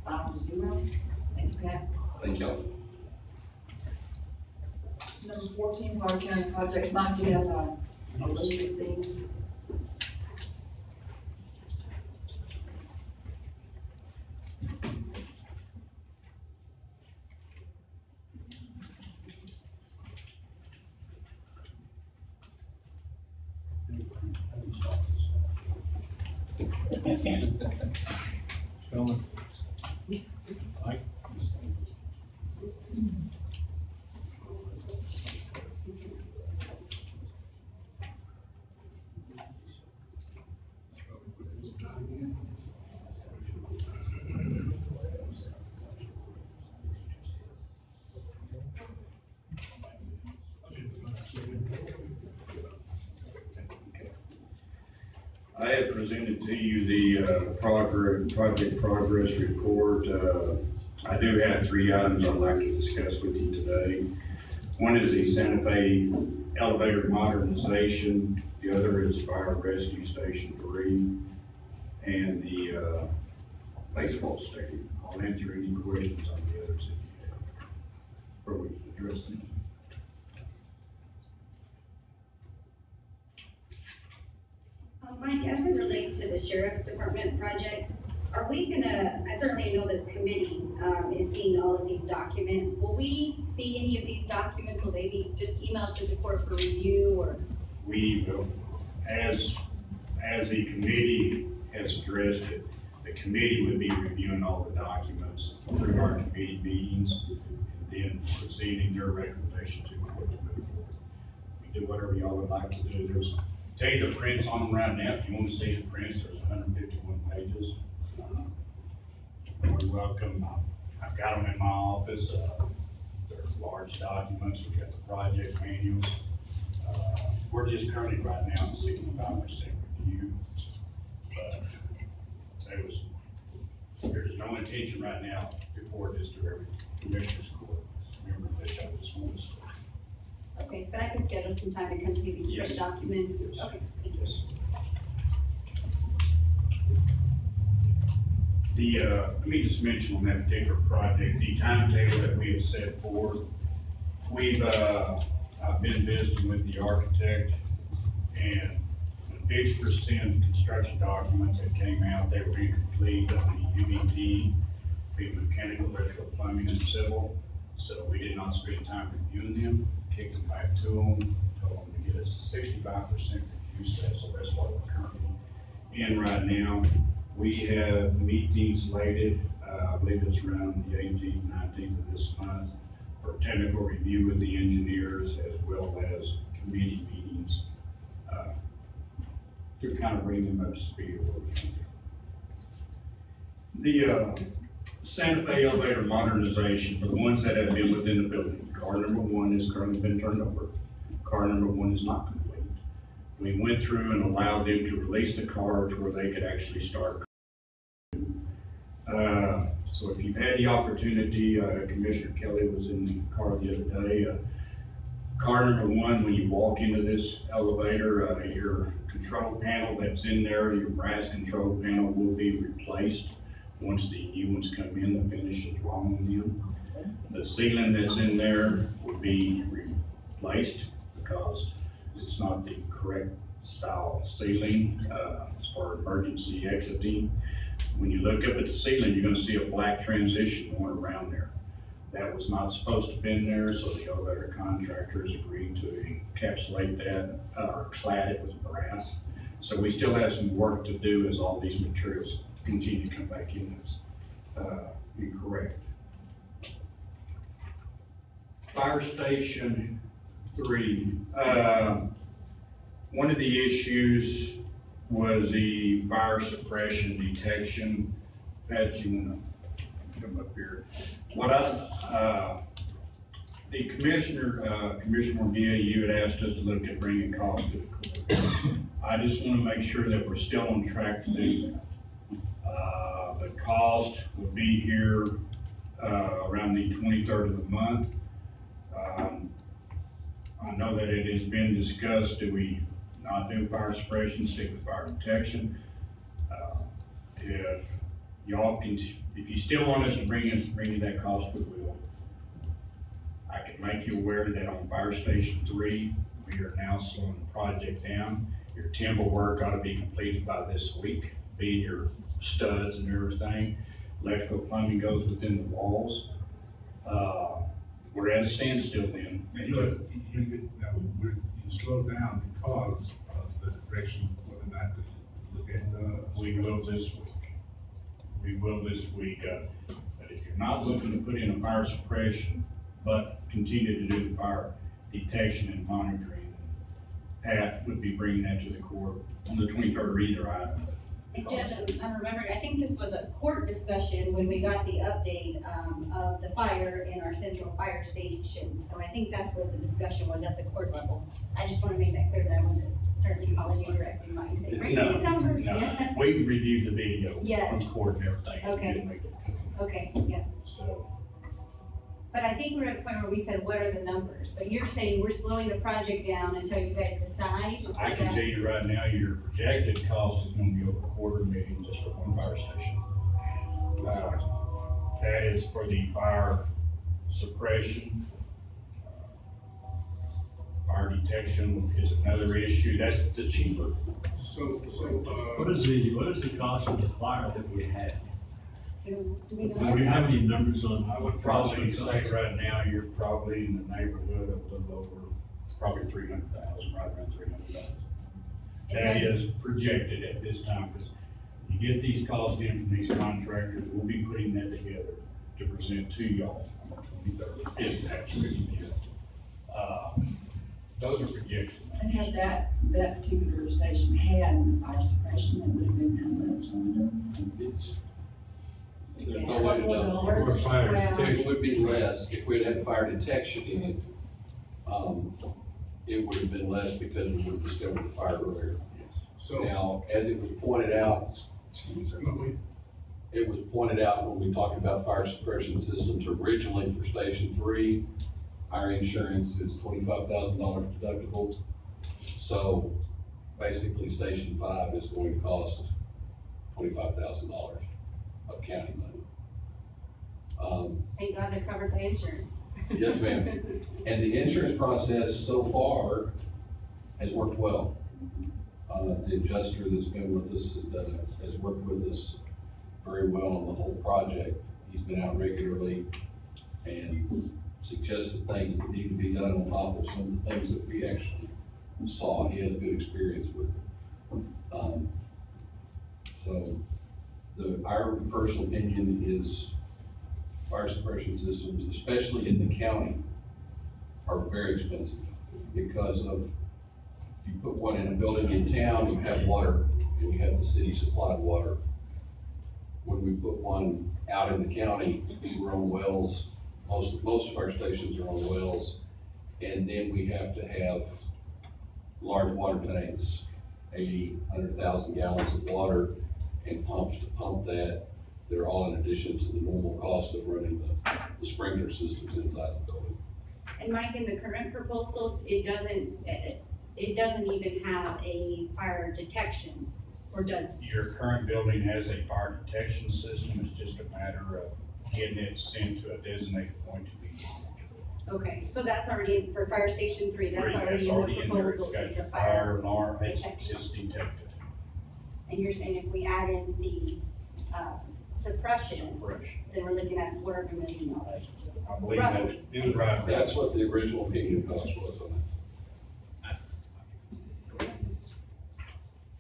5-0. Thank you, Pat. Thank y'all. Number 14, Clark County projects. Mike, do you have a list of things? Spelman. Mike. I have presented to you the project progress report. I do have 3 items I'd like to discuss with you today. One is the Santa Fe elevator modernization. The other is Fire Rescue Station 3 and the baseball stadium. I'll answer any questions on the others if you have, before we address them. Mike, as it relates to the sheriff department projects, are we gonna, I certainly know the committee is seeing all of these documents. Will we see any of these documents? Will they be just emailed to the court for review or? We will, as the committee has addressed it, the committee would be reviewing all the documents through our committee meetings and then receiving their recommendation to the court to move forward. We do whatever y'all would like to do. There's, tell you the prints on them right now. If you want to see the prints, there's 151 pages. You're welcome. I've got them in my office. They're large documents. We've got the project manuals. We're just currently right now at 65% review. But there's no intention right now before this to every commissioner's court. Remember that I just want to. Okay, but I can schedule some time to come see these Yes. documents. Yes. Okay, thank you. Yes. Let me just mention on that particular project, the timetable that we have set forth. I've been visiting with the architect, and 50% construction documents that came out, they were incomplete on the UEP, being mechanical, electrical, plumbing, and civil. So we did not spend time reviewing them, kicked them back to them, told them to get us a 65% review set, so that's what we're currently in right now. We have meetings slated, I believe it's around the 18th, 19th of this month, for technical review with the engineers as well as committee meetings to kind of bring them up to speed of what we can do. The Santa Fe elevator modernization, for the ones that have been within the building, car number 1 has currently been turned over. Car number 1 is not complete. We went through and allowed them to release the car to where they could actually start. So if you've had the opportunity, Commissioner Kelly was in the car the other day. Car number 1, when you walk into this elevator, your control panel that's in there, your brass control panel will be replaced once the new ones come in. The finish is wrong on them. The ceiling that's in there will be replaced because it's not the correct style ceiling as far as emergency exiting. When you look up at the ceiling, you're going to see a black transition going around there. That was not supposed to have been there, so the elevator contractors agreed to encapsulate that or clad it with brass. So we still have some work to do as all these materials continue to come back in as, incorrect. Fire Station 3, one of the issues was the fire suppression detection. Pat, you wanna come up here? The Commissioner Mejia, you had asked us to look at bringing cost to the court. I just wanna make sure that we're still on track to do that. The cost will be here, around the 23rd of the month. I know that it has been discussed, do we not do fire suppression, stick with fire protection? If y'all can, if you still want us to bring you that cost, we will. I can make you aware that on Fire Station 3, we are now slowing the project down. Your timber work ought to be completed by this week, being your studs and everything. Electrical plumbing goes within the walls. We're at a standstill then. You slowed down because of the direction whether or not to look at, We will this week. We will this week, but if you're not looking to put in a fire suppression, but continue to do the fire detection and monitoring, Pat would be bringing that to the court on the 23rd or either item. And Judge, I'm remembering, I think this was a court discussion when we got the update, of the fire in our central fire station. So I think that's where the discussion was at the court level. I just want to make that clear that I wasn't certainly calling you directly, might say, bring these numbers. No, we reviewed the video Yes. from court and everything. Okay. Didn't make it. Okay, yeah. So, But I think we're at a point where we said, what are the numbers? But you're saying we're slowing the project down until you guys decide? I can tell you right now, your projected cost is gonna be over $250,000 just for one fire station. That is for the fire suppression. Fire detection is another issue, that's the cheaper. What is the cost of the fire that we had? Do we Do we have any numbers on? I would probably say right now, you're probably in the neighborhood of a little over, probably 300,000, right around 300,000. That is projected at this time, because you get these calls in from these contractors, we'll be putting that together to present to y'all on the 23rd, if that's what you need. Those are projected. And had that particular station had fire suppression, it would have been how much on It's, there's no way to know. Or fire detection. It would be less if we'd had fire detection in it. It would have been less because we would have discovered the fire earlier. So Now, as it was pointed out, excuse me, sir. It was pointed out when we talked about fire suppression systems originally for Station 3, our insurance is $25,000 deductible. So basically, Station 5 is going to cost $25,000 of county money. Thank God they're covered by insurance. Yes, ma'am. And the insurance process so far has worked well. The adjuster that's been with us has worked with us very well on the whole project. He's been out regularly and suggested things that need to be done on top of some of the things that we actually saw. He has good experience with it. So our personal opinion is fire suppression systems, especially in the county, are very expensive because of, if you put one in a building in town, you have water and you have the city supplied water. When we put one out in the county, we're on wells. Most of our stations are on wells, and then we have to have large water tanks, 80, 100,000 gallons of water, and pumps to pump that. They're all in addition to the normal cost of running the sprinkler systems inside the building. And Mike, in the current proposal, it doesn't even have a fire detection, or does? Your current building has a fire detection system, it's just a matter of getting it sent to a designated point to be monitored. Okay, so that's already, in for Fire Station 3, that's already in the proposal, It's is got the fire alarm, detection. it's detected. And you're saying if we add in the, suppression, Suppression. then we're looking at $250,000. I believe that, it was right. That's what the original opinion cost was on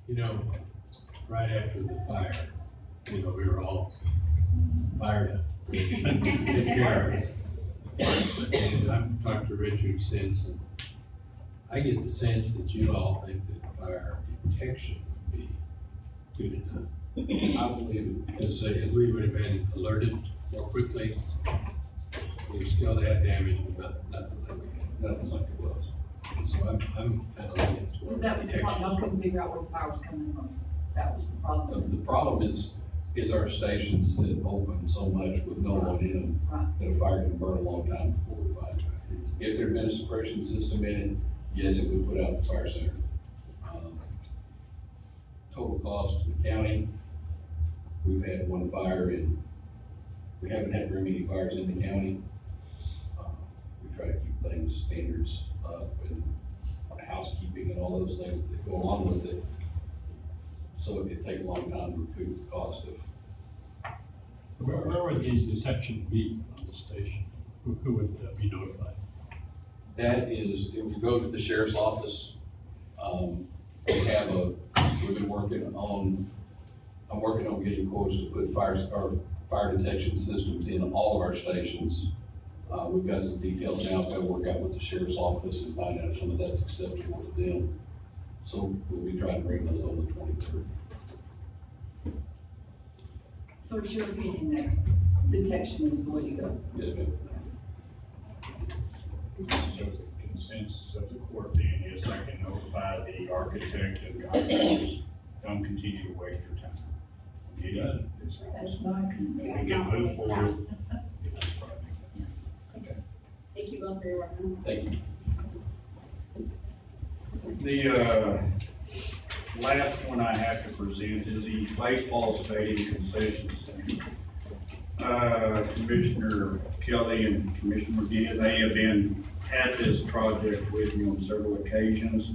You know, right after the fire, you know, we were all fired up. Take care of it. And I've talked to Richard since, and I get the sense that you all think that fire detection would be good enough. I believe it, because if we would have been alerted more quickly, we still had damage, but nothing like it was. So I'm kind of leaning Because towards that was the problem, y'all detection. couldn't figure out where the fire was coming from. That was the problem. The problem is our stations sit open so much with no one in them, that a fire can burn a long time before we find it. If there'd been a suppression system in it, yes, it would put out the fire center. Total cost to the county, we've had one fire in, we haven't had very many fires in the county. We try to keep things, standards up, and housekeeping and all those things that go along with it. So it could take a long time to recoup the cost of. Where would these detections be on the station? Who would be notified? That is, it would go to the sheriff's office. We've been working on, I'm working on getting quotes to put fire detection systems in all of our stations. We've got some details now, I've got to work out with the sheriff's office and find out if some of that's acceptable to them. So we'll be trying to bring those on the 23rd. So it's your opinion that detection is the way to go? Yes, ma'am. So the consensus of the court then is I can notify the architect and contractors, don't continue to waste your time. Okay, That's my opinion. we can move forward. Okay. Thank you both for your work. Thank you. The last one I have to present is the baseball stadium concession stand. Commissioner Kelly and Commissioner McGee, they have been at this project with me on several occasions.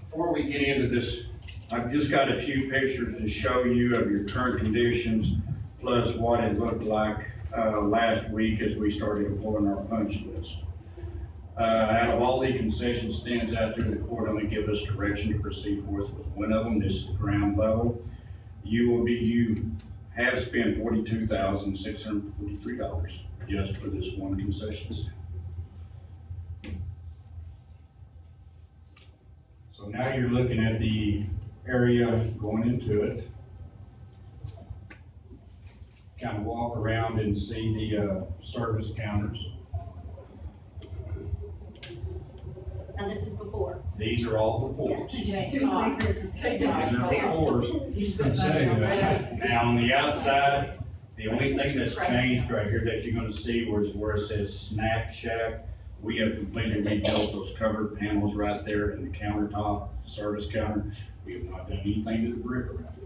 Before we get into this, I've just got a few pictures to show you of your current conditions, plus what it looked like last week as we started pulling our punch list. Out of all the concession stands out there, the court only give us direction to proceed forth with one of them. This is ground level. You have spent $42,643 just for this one concession stand. So now you're looking at the area going into it. Kind of walk around and see the service counters. Now this is before. These are all befores. Two Now on the outside, the only thing that's changed right here that you're gonna see was where it says Snack Shack. We have completely rebuilt those covered panels right there in the countertop, service counter. We have not done anything to the brick around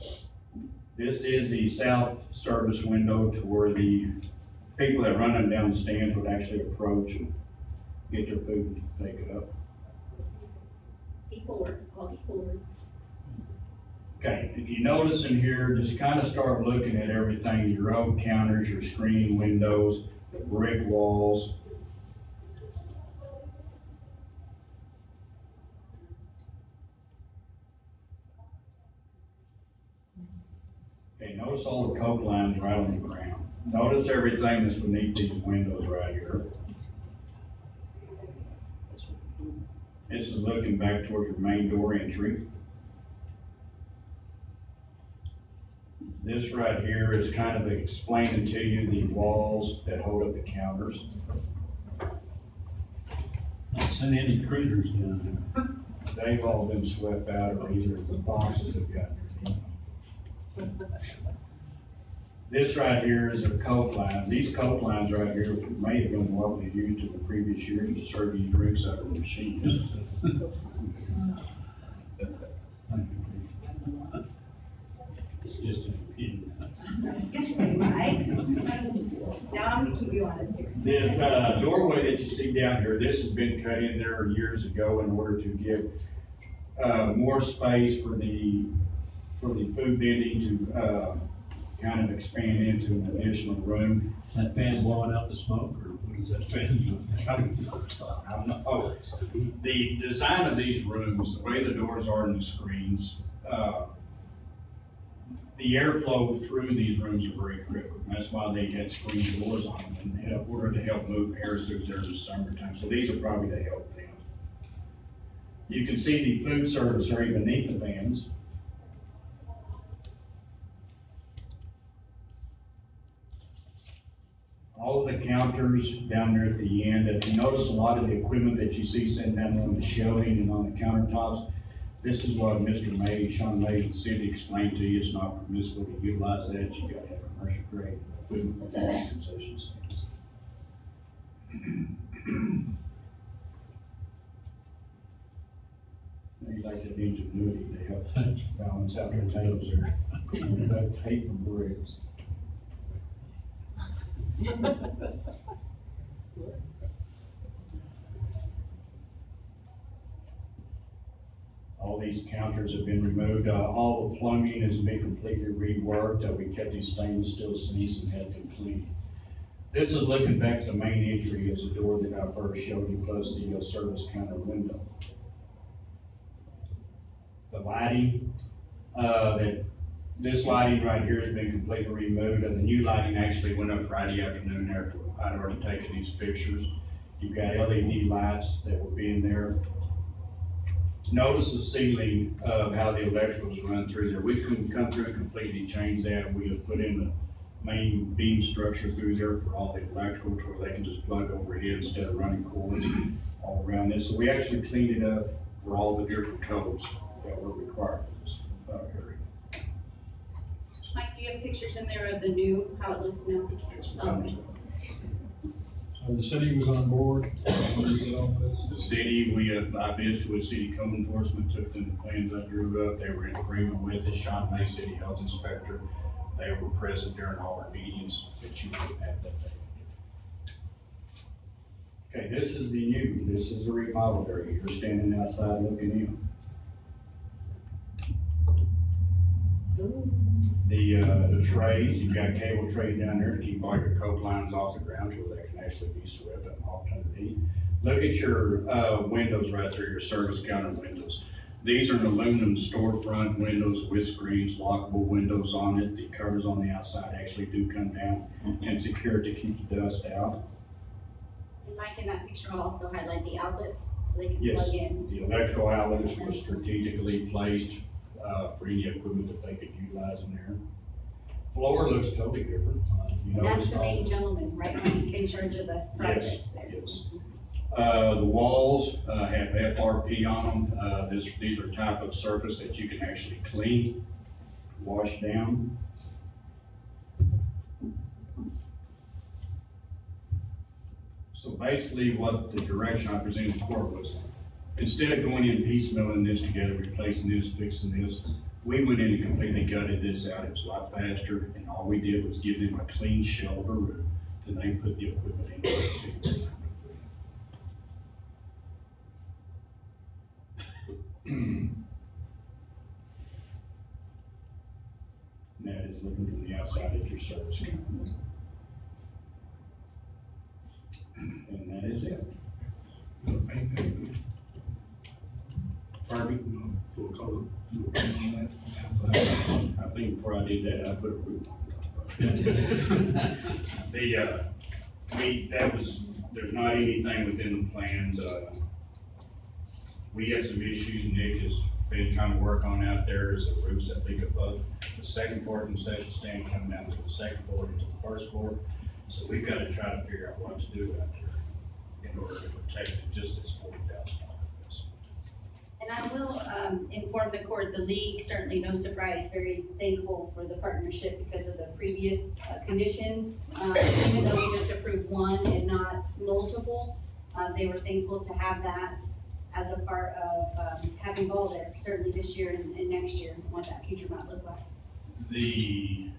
it. This is the south service window to where the people that run them down the stands would actually approach and get their food and take it up. Before, all before. Okay, if you notice in here, just kind of start looking at everything, your oak counters, your screen windows, the brick walls. Okay, notice all the coat lines right on the ground. Notice everything that's beneath these windows right here. This is looking back towards your main door entry. This right here is kind of explaining to you the walls that hold up the counters. Not seen any critters down there. They've all been swept out, or either the boxes have gotten here. This right here is a coat line. These coat lines right here may have been what was used in the previous years to serve you drinks out of the machines. It's just an opinion. I was gonna say, Mike. Now I'm gonna keep you honest here. This doorway that you see down here, this has been cut in there years ago in order to give more space for the food vending to kind of expand into an additional room. Is that fan blowing out the smoke or what Is that fan? I'm not, oh, the design of these rooms, the way the doors are and the screens, the airflow through these rooms are very critical. That's why they had screen doors on them in order to help move air through there in the summertime. So these are probably to help them. You can see the food service area beneath the vans. All of the counters down there at the end, if you notice a lot of the equipment that you see sitting down there on the shelving and on the countertops, this is what Mr. May, Sean May, the city explained to you. It's not permissible to utilize that. You gotta have commercial grade equipment with those concessions. They like that ingenuity to help balance out their tables there. That tape and bricks. All these counters have been removed. All the plumbing has been completely reworked. We kept these stainless steel sinks and had them cleaned. This is looking back to the main entry as the door that I first showed you, plus the service counter window. The lighting, this lighting right here has been completely removed, and the new lighting actually went up Friday afternoon after I'd already taken these pictures. You've got LED lights that will be in there. Notice the ceiling of how the electricals run through there. We couldn't come through and completely change that. We have put in the main beam structure through there for all the electrical to where they can just plug overhead instead of running cords all around this. So we actually cleaned it up for all the different codes that were required for this area. Mike, do you have pictures in there of the new, how it looks now? Okay. So the city was on board with all this? The city, I visited with city code enforcement, took them the plans I drew up. They were in agreement with it. Sean May, city health inspector, they were present during all our meetings that you would have that day. Okay, this is the new, this is the remodel area. You're standing outside looking in. The trays, you've got cable trays down there to keep all your coke lines off the ground so they can actually be swept and mopped underneath. Look at your windows right there, your service counter windows. These are an aluminum storefront windows with screens, lockable windows on it. The covers on the outside actually do come down and secure to keep the dust out. And Mike, in that picture, I'll also highlight the outlets so they can Yes, plug in. the electrical outlets were strategically placed for any equipment that they could utilize in there. Floor looks totally different. And that's the main gentleman, right, Mike, in charge of the projects there. Yes. The walls have FRP on them. These are type of surface that you can actually clean, wash down. So basically what the direction I presented to the court was, instead of going in piecemealing this together, replacing this, fixing this, we went in and completely gutted this out. It was a lot faster, and all we did was give them a clean shell of a roof. Then they put the equipment in. That is looking from the outside at your service counter. And that is it. Barbie? I think before I did that, I put a roof on. There's not anything within the plans. We have some issues Nick has been trying to work on out there is the roofs that big above the second floor concession stand coming down to the second floor into the first floor. So we've got to try to figure out what to do out there in order to protect it, just this $40,000 investment. And I will inform the court, the league, certainly no surprise, very thankful for the partnership because of the previous conditions. Even though we just approved one and not multiple, they were thankful to have that as a part of having ball there, certainly this year and next year, and what that future might look like. The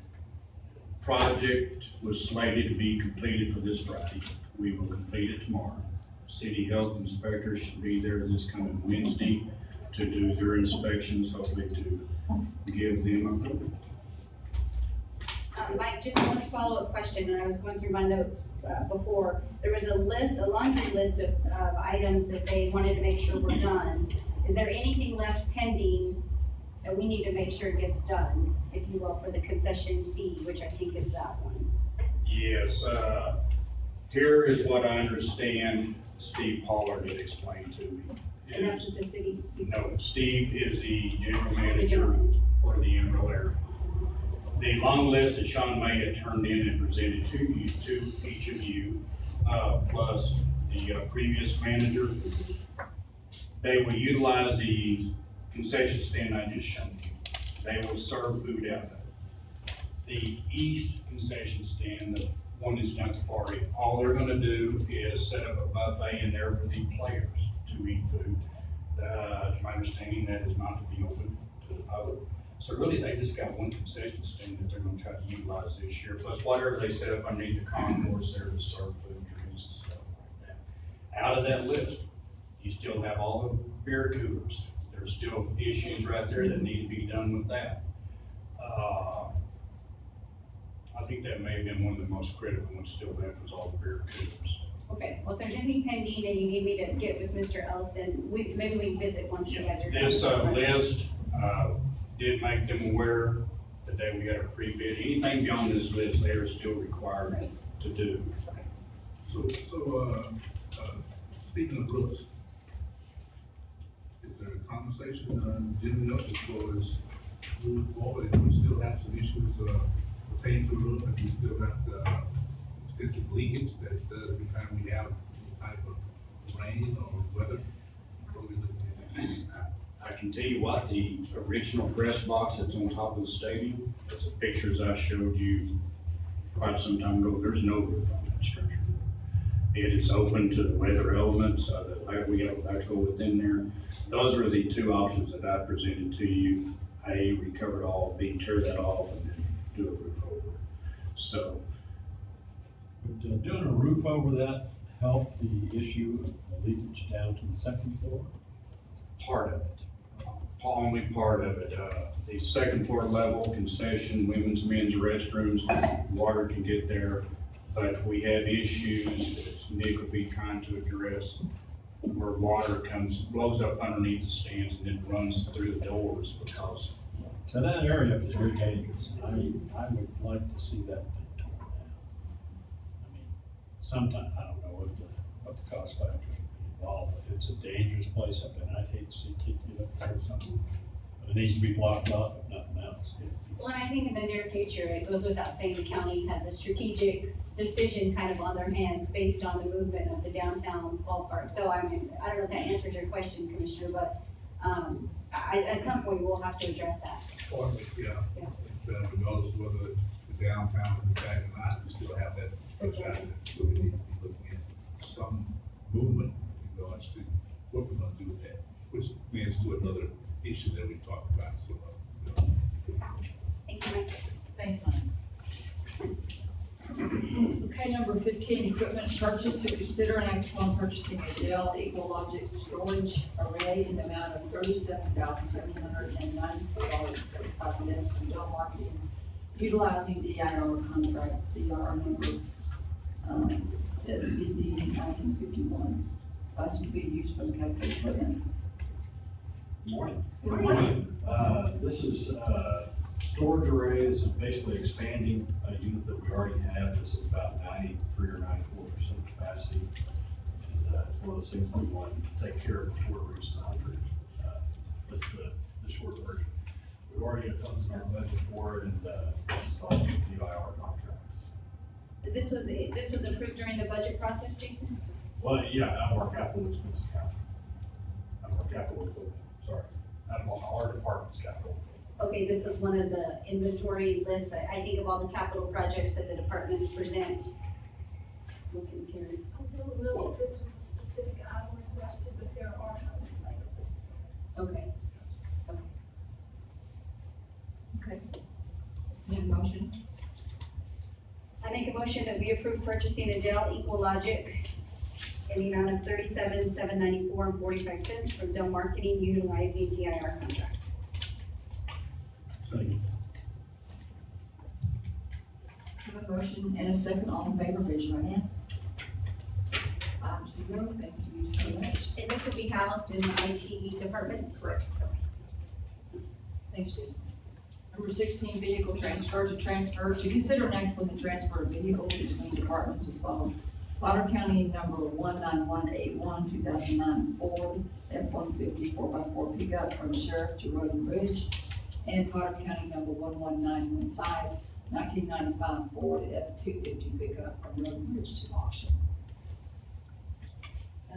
project was slated to be completed for this Friday. We will complete it tomorrow. City health inspectors should be there this coming Wednesday to do their inspections, hopefully to give them approval. Mike, just one follow-up question, and I was going through my notes, before. There was a laundry list of items that they wanted to make sure were done. Is there anything left pending that we need to make sure gets done, if you will, for the concession fee, which I think is that one? Yes, here is what I understand Steve Pollard had explained to me. And that's what the city's. No, Steve is the general The manager general manager. for the Emerald area. The long list that Sean May had turned in and presented to you, to each of you, plus the previous manager, they will utilize the concession stand I just showed you. They will serve food out of it. The east concession stand, the one that's down at the far end, all they're gonna do is set up a buffet in there for the players to eat food. To my understanding, that is not to be open to the public. So really, they just got one concession stand that they're gonna try to utilize this year, plus whatever they set up underneath the concourse there to serve food, drinks and stuff like that. Out of that list, you still have all the beer coolers. There's still issues right there that need to be done with that. I think that may have been one of the most critical ones still left was all the beer coolers. Okay, well, if there's anything pending and you need me to get with Mr. Ellison, maybe we can visit once you guys are done. This list did make them aware the day we got a pre-bid. Anything beyond this list, they are still required to do. So, speaking of roofs, is there a conversation, Jimmy, up as far as moving forward, and we still have some issues, pertaining to the roof, and we still got, extensive leakage that every time we have a type of rain or weather? What are we looking at? I can tell you what, the original press box that's on top of the stadium, those are pictures I showed you quite some time ago, there's no roof on that structure. It is open to the weather elements, that we have electrical within there. Those were the two options that I presented to you. A, recover it all, B, tear that off, and then do a roof over it. So, Would doing a roof over that help the issue of the leakage down to the second floor? part of it, only part of it. The second floor level concession, women's, men's restrooms, water can get there, but we have issues that Nick will be trying to address where water blows up underneath the stands and then runs through the doors because. So that area is very dangerous. I would like to see that thing torn down. I mean, sometime, I don't know what the cost factor would be involved, but it's a dangerous place up there. I'd hate to see kids get up there or something. But it needs to be blocked off if nothing else. Well, and I think in the near future, it goes without saying, the county has a strategic decision kind of on their hands based on the movement of the downtown ballpark. So I mean, I don't know if that answers your question, Commissioner, but at some point we'll have to address that. Yeah. Regardless of whether the downtown is the back or not, we still have that. Exactly. So we need to be looking at some movement in regards to what we're gonna do with that, which leads to another issue that we talked about, so. Thank you, Mike. Thanks, Mike. Okay, number 15, equipment purchase, to consider and act upon purchasing a Dell EqualLogic storage array in the amount of $37,794.35 from Dell Marketing, utilizing DIR contract, DIR number SBD 1951, funds to be used from capital equipment. Morning. Good morning. This is storage array is basically expanding a unit that we already have. This is about 93 or 94% capacity. And it's one of those things we want to take care of before it reaches 100. That's the short version. We've already got funds in our budget for it, and this is all DIR contracts. This was approved during the budget process, Jason? Well, yeah, out of our capital expense account. Out of our capital equipment, sorry. Out of our department's capital. Okay, this was one of the inventory lists. I think of all the capital projects that the departments present. Looking, Karen. I don't know if this was a specific item requested, but there are funds available. Okay. Okay. Need a motion? I make a motion that we approve purchasing a Dell EqualLogic in the amount of $37,794.45 from Dell Marketing, utilizing DIR contract. Second. a motion and a second, all in favor, raise your right hand. 5-0, thank you so much. And this will be housed in the IT department? Correct. Thanks, Jason. Number 16, vehicle transfer to consider an act with the transfer of vehicles between departments as follows. Potter County number 19181, 2009 Ford F-150 4x4 pickup from sheriff to road and bridge. And Potter County number 11915, 1995 Ford F-250 pickup from road and bridge to auction.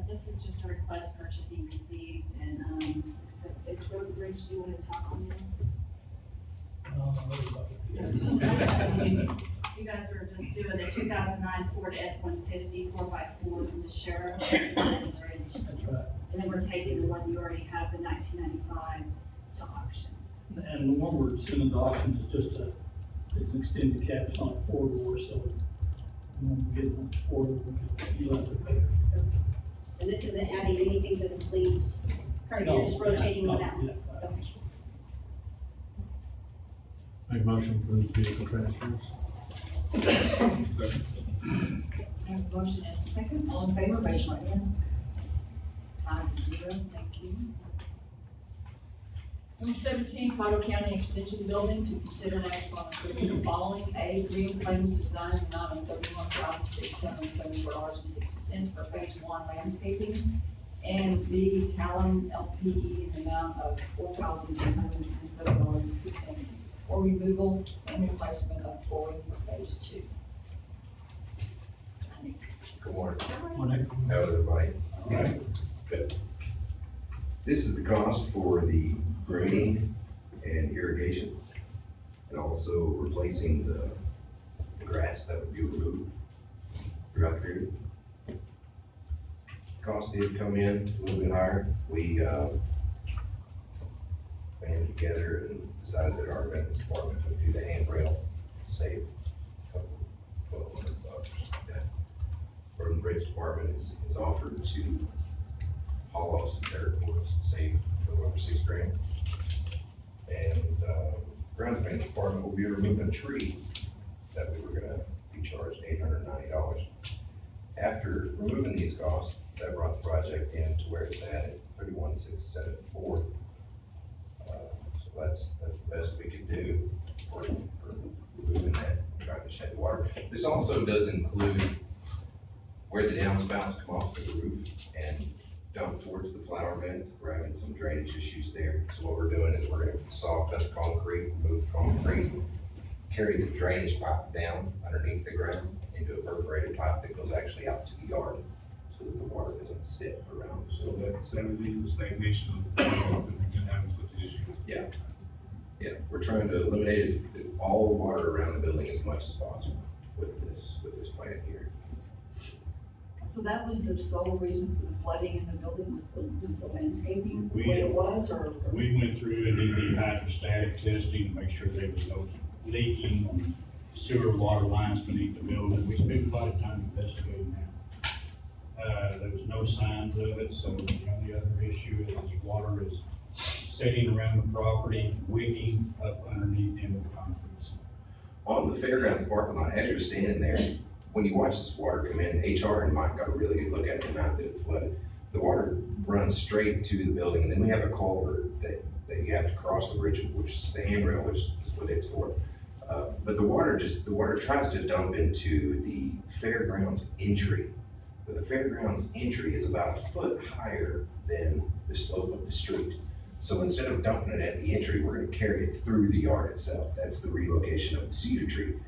This is just a request purchasing received, and, so it's road and bridge, do you wanna talk on this? You guys are just doing the 2009 Ford F-150 4x4 from the sheriff to road and bridge. That's right. And then we're taking the one you already have, the 1995, to auction. And the one we're sending to auction is just it's an extended cab, it's not a four-door, so when we get one four, you'll have to pay. And this isn't adding anything to the fleet, or you're just rotating one out? Yeah. Okay. Make motion for the vehicle transfers. I have a motion and a second, all in favor, raise your right hand. 5-0, thank you. Number 17, Potter County Extension Building to consider an act on approving the following: A, Green Plains Design, amount of $31,674.60 for phase 1 landscaping. And B, Talon LPE in the amount of $4,127.06 for removal and replacement of flooring for phase 2. Good morning. Morning. How's everybody? All right. Good. This is the cost for the grading and irrigation, and also replacing the grass that would be removed throughout the period. Cost did come in a little bit higher. We banded together and decided that our maintenance department would do the handrail, save a couple, $1,200. Yeah. Road and Bridge Department is offered to haul off some dirt for us, save over $6,000. And grounds maintenance department will be removing a tree that we were gonna be charged $890. After removing these costs, that brought the project in to where it's at 31,674. So that's the best we could do for removing that, trying to shed water. This also does include where the downspouts come off the roof and dump towards the flower beds. We're having some drainage issues there. So what we're doing is we're gonna saw cut the concrete, remove the concrete, carry the drainage pipe down underneath the ground into a perforated pipe that goes actually out to the yard so that the water doesn't sit around. So that's everything, the stagnation of the and having such issues. Yeah. Yeah, we're trying to eliminate all the water around the building as much as possible with this plan here. So that was the sole reason for the flooding in the building, was the landscaping, the way it was, or? We went through and did the hydrostatic testing to make sure there was no leaking on sewer water lines beneath the building. We spent a lot of time investigating that. There was no signs of it, so the only other issue is water is sitting around the property, wicking up underneath into the concrete. On the fairgrounds parking lot, as you're standing there, when you watch this water come in, HR and Mike got a really good look at the amount that it flooded. The water runs straight to the building, and then we have a culvert that you have to cross the bridge, which is the handrail, which is what it's for. But the water tries to dump into the fairgrounds entry. But the fairgrounds entry is about a foot higher than the slope of the street. So instead of dumping it at the entry, we're gonna carry it through the yard itself. That's the relocation of the cedar tree.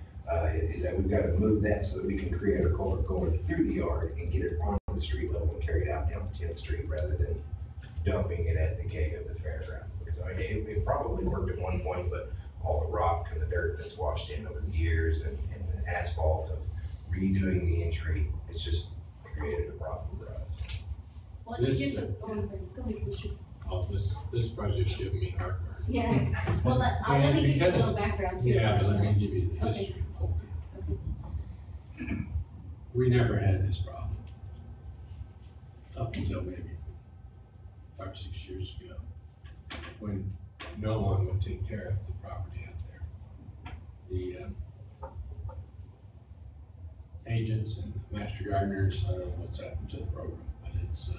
Is that we've got to move that so that we can create a culvert going through the yard and get it on the street level and carry it out down 10th Street rather than dumping it at the gate of the fairground. Because I mean, it probably worked at one point, but all the rock and the dirt that's washed in over the years and the asphalt of redoing the entry, it's just created a problem for us. Well, to give the, oh, I'm sorry, go ahead, Commissioner. Oh, this project's giving me heartburn. Yeah, well, let me give you a little background too. Yeah, but let me give you the history. Okay. We never had this problem up until maybe 5 or 6 years ago, when no one would take care of the property out there. agents and master gardeners. I don't know what's happened to the program, but it's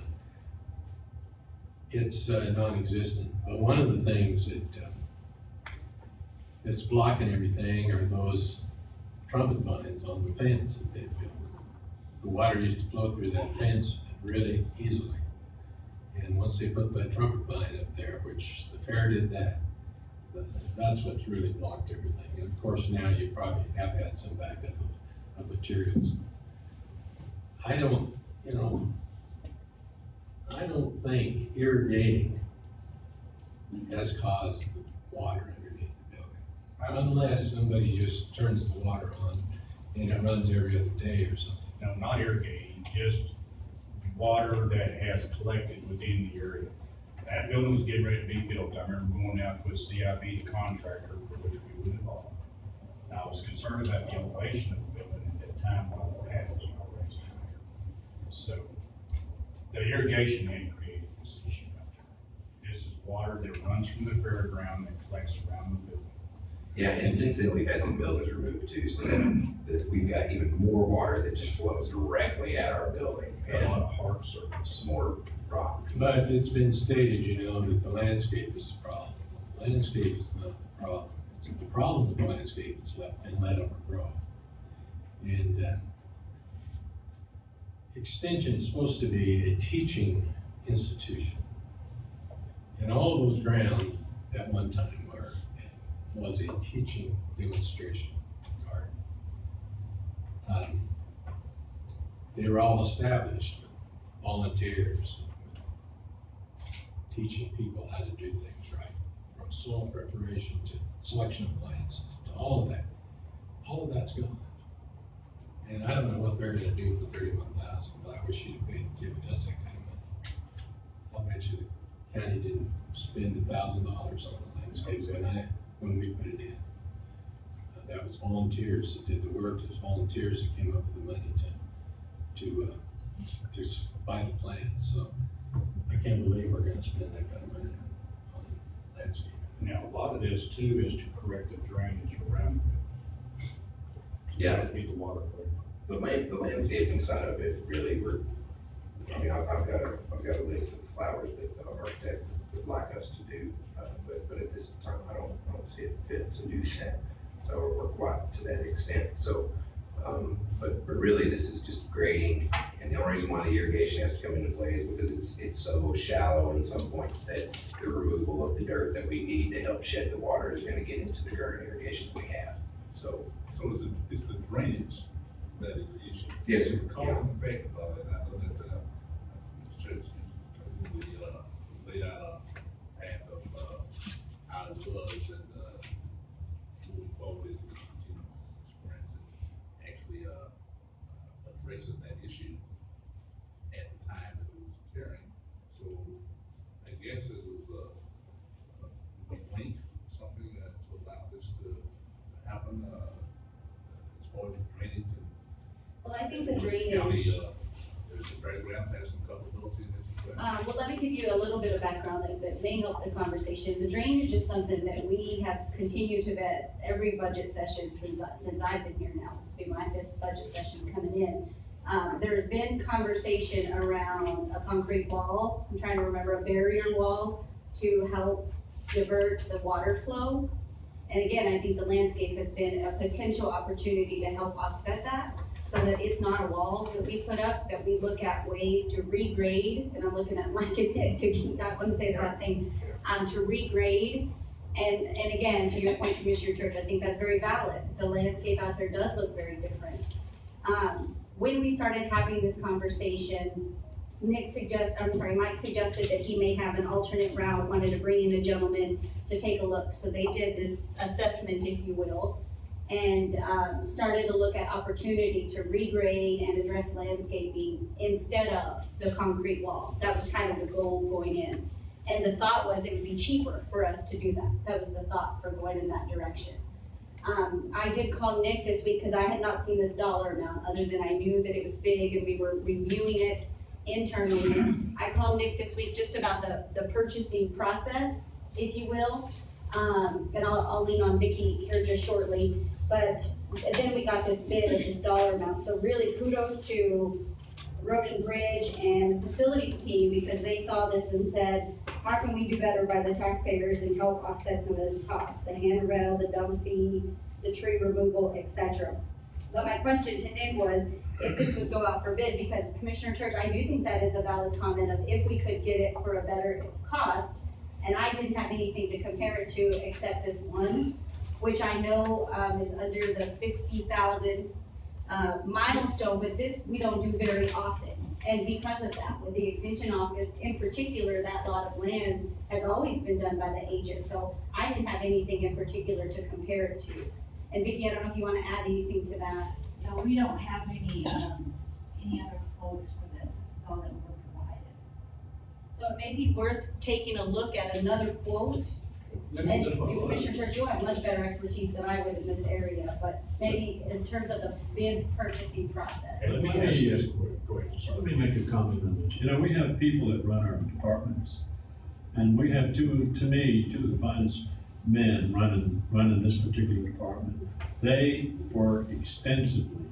non-existent. But one of the things that's blocking everything are those trumpet vines on the fence that they've built. The water used to flow through that fence really easily. And once they put that trumpet vine up there, which the fair did that, that's what's really blocked everything. And of course, now you probably have had some backup of materials. I don't think irrigating has caused the water underneath the building. Unless somebody just turns the water on and it runs every other day or something. No, not irrigating, just water that has collected within the area. That building was getting ready to be built. I remember going out with CIB, the contractor, for which we were involved. Now, I was concerned about the elevation of the building at that time when I had was raised higher. So, the irrigation hadn't created this issue out there. This is water that runs from the fairground and collects around the building. Yeah, and since then, we've had some buildings removed too, so that we've got even more water that just flows directly at our building. And a lot of hard surface. More rock. But it's been stated, that the landscape is the problem. The landscape is not the problem. It's the problem with the landscape is left and let overgrow. And Extension is supposed to be a teaching institution. And all of those grounds at one time was a teaching demonstration garden. They were all established with volunteers, with teaching people how to do things right, from soil preparation to selection of plants, to all of that. All of that's gone. And I don't know what they're gonna do for $31,000, but I wish you'd have given us that kind of money. I'll bet you the county didn't spend $1,000 on the landscape when we put it in. That was volunteers that did the work. It was volunteers that came up with the money to buy the plants. So I can't believe we're going to spend that kind of money on landscape. Now, a lot of this too is to correct the drainage around it. Yeah. That would be the water. The landscaping side of it, really, I've got a list of flowers that the architect would like us to do, but at this time, I don't see it fit to do that, or quite to that extent. So, but really, this is just grading, and the only reason why the irrigation has to come into play is because it's so shallow in some points that the removal of the dirt that we need to help shed the water is going to get into the current irrigation that we have. So it's the drainage that is the issue. Yes, sir. The cause and effect of it. I know that Mr. Church laid out a path of how it was, and moving forward is to continue sprints and actually addressing that issue at the time that it was occurring. So I guess it was a link, something to allow this to happen as far as drainage. Well, I think the drainage. There's a fairground has some culpability in this. Well, let me give you a little bit of background that may help the conversation. The drainage is something that we have continued to vet every budget session since I've been here now. This will be my 5th budget session coming in. There's been conversation around a concrete wall. I'm trying to remember, a barrier wall to help divert the water flow. And again, I think the landscape has been a potential opportunity to help offset that, so that it's not a wall that we put up, that we look at ways to regrade, and I'm looking at Mike and Nick to keep, I want to say the right thing, to regrade. And again, to your point, Commissioner Church, I think that's very valid. The landscape out there does look very different. When we started having this conversation, Mike suggested that he may have an alternate route, wanted to bring in a gentleman to take a look. So they did this assessment, if you will, and started to look at opportunity to regrade and address landscaping instead of the concrete wall. That was kind of the goal going in. And the thought was it would be cheaper for us to do that. That was the thought for going in that direction. I did call Nick this week because I had not seen this dollar amount, other than I knew that it was big and we were reviewing it internally. I called Nick this week just about the purchasing process, if you will. And I'll lean on Vicki here just shortly. But then we got this bid of this dollar amount. So really kudos to Road and Bridge and the facilities team, because they saw this and said, how can we do better by the taxpayers and help offset some of this cost? The handrail, the dump fee, the tree removal, etc. But my question to Nick was if this would go out for bid, because Commissioner Church, I do think that is a valid comment of if we could get it for a better cost, and I didn't have anything to compare it to except this one, which I know is under the 50,000 milestone, but this we don't do very often. And because of that, with the extension office in particular, that lot of land has always been done by the agent. So I didn't have anything in particular to compare it to. And Vicki, I don't know if you want to add anything to that. No, we don't have any other quotes for this. This is all that we're provided. So it may be worth taking a look at another quote. And Commissioner Church, you'll have much better expertise than I would in this area, but maybe in terms of the bid purchasing process. Let me ask you this, go ahead. So let me make a comment on this. You know, we have people that run our departments, and we have two of the finest men running this particular department. They work extensively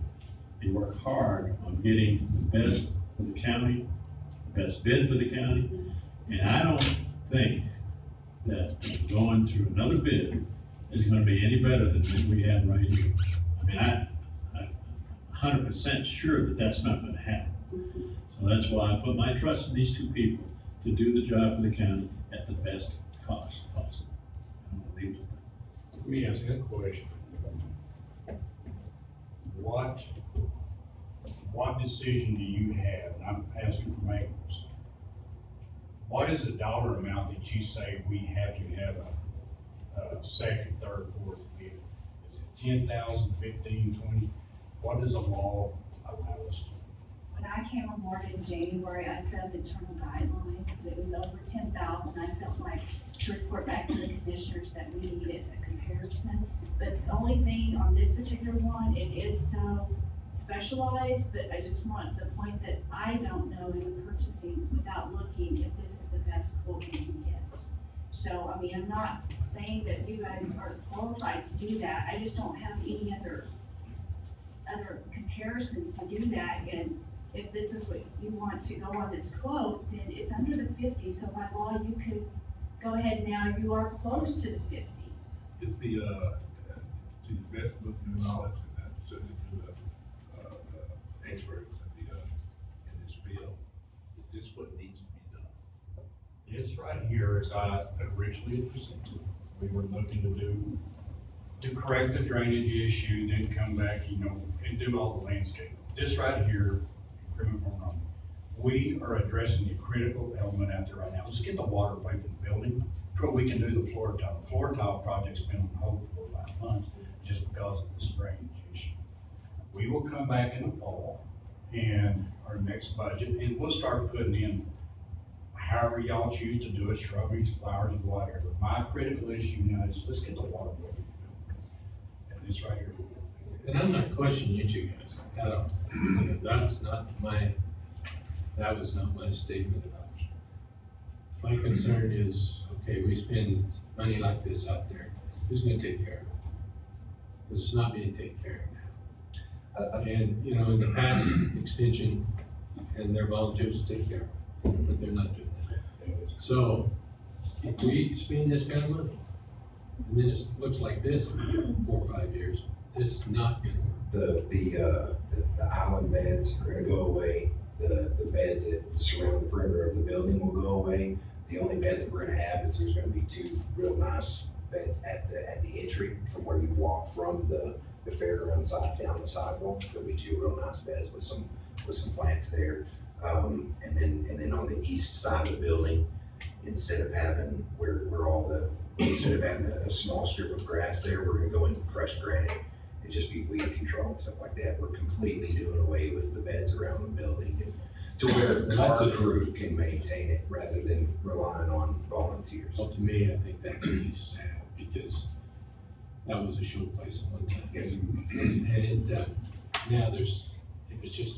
and work hard on getting the best for the county, the best bid for the county, and I don't think that going through another bid is gonna be any better than what we have right here. I mean, I'm 100% sure that that's not gonna happen. So that's why I put my trust in these two people to do the job for the county at the best cost possible. I'm gonna leave it at that. Let me ask you a question. What decision do you have, and I'm asking for maintenance, what is the dollar amount that you say we have to have a second, third, fourth bid? Is it 10,000, 15, 20? What does the law allow us to? When I came on board in January, I set up internal guidelines. It was over 10,000. I felt like to report back to the commissioners that we needed a comparison. But the only thing on this particular one, it is so specialized, but I just want the point that I don't know as a purchasing without looking if this is the best quote we can get. So, I mean, I'm not saying that you guys are qualified to do that. I just don't have any other comparisons to do that. And if this is what you want to go on this quote, then it's under the 50. So by law, you could go ahead now. You are close to the 50. Is the, to the best of your knowledge, and that's certainly to the experts in this field, is this what needs to be done? This right here, as I originally presented, we were looking to correct the drainage issue, then come back, and do all the landscape. This right here, we are addressing the critical element out there right now. Let's get the water away from the building before we can do the floor tile. The floor tile project's been on hold for 4 or 5 months just because of this drainage issue. We will come back in the fall and our next budget, and we'll start putting in however y'all choose to do it, shrubberies, flowers, whatever. My critical issue now is let's get the water away from the building. And this right here. And I'm not questioning you two guys at all. That was not my statement about you. My concern is, okay, we spend money like this out there, who's gonna take care of it? Because it's not being taken care of now. And, in the past, extension and their volunteers to take care of it, but they're not doing that. So, if we spend this kind of money, and then it looks like this in 4 or 5 years, this is not gonna work. The island beds are gonna go away. The beds that surround the perimeter of the building will go away. The only beds that we're gonna have is there's gonna be 2 real nice beds at the entry from where you walk from the fairground side down the sidewalk. There'll be 2 real nice beds with some plants there. And then on the east side of the building, instead of having a small strip of grass there, we're gonna go into crushed granite and just be weed control and stuff like that. We're completely doing away with the beds around the building to where our crew can maintain it rather than relying on volunteers. Well, to me, I think that's what you just have, because that was a show place at one time. Yes. And now if it's just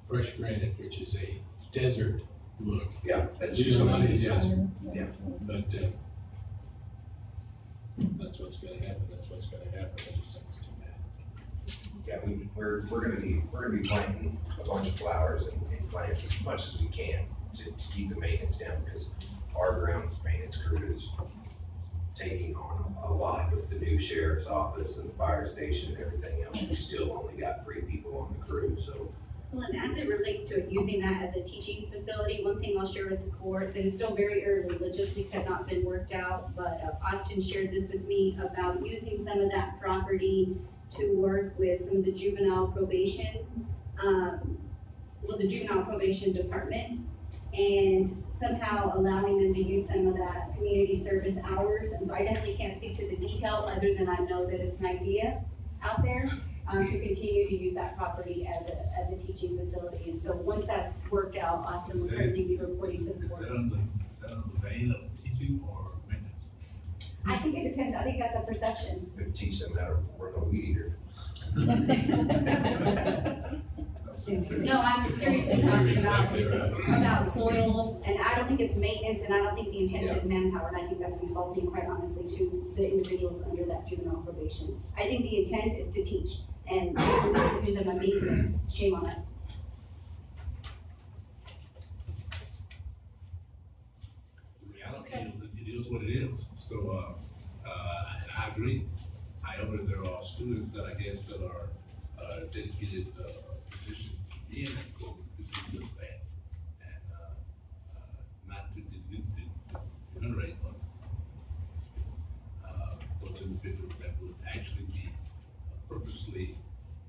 fresh granite, which is a desert look. Yeah, that's just not a desert. Yeah. But that's what's gonna happen, that's what's gonna happen, I just think it's too bad. Yeah, we're gonna be planting a bunch of flowers and plants as much as we can to keep the maintenance down, because our grounds maintenance crew is taking on a lot with the new sheriff's office and the fire station and everything else. We still only got 3 people on the crew, so. Well, and as it relates to using that as a teaching facility, one thing I'll share with the court that is still very early, logistics have not been worked out, but Austin shared this with me about using some of that property to work with some of the juvenile probation, the juvenile probation department, and somehow allowing them to use some of that community service hours. And so I definitely can't speak to the detail other than I know that it's an idea out there to continue to use that property as a teaching facility. And so once that's worked out, Austin will certainly be reporting to the board. Is that on the vein of teaching or maintenance? I think it depends. I think that's a perception. We teach them how to work a weed eater. No, I'm seriously talking about soil, and I don't think it's maintenance, and I don't think the intent is manpower, and I think that's insulting, quite honestly, to the individuals under that juvenile probation. I think the intent is to teach, and use them on maintenance. Shame on us. The reality is, it is what it is. So, I agree. However, there are students that I guess that are dedicated position in court to do just that, and not to generate money. Those individuals that would actually be purposely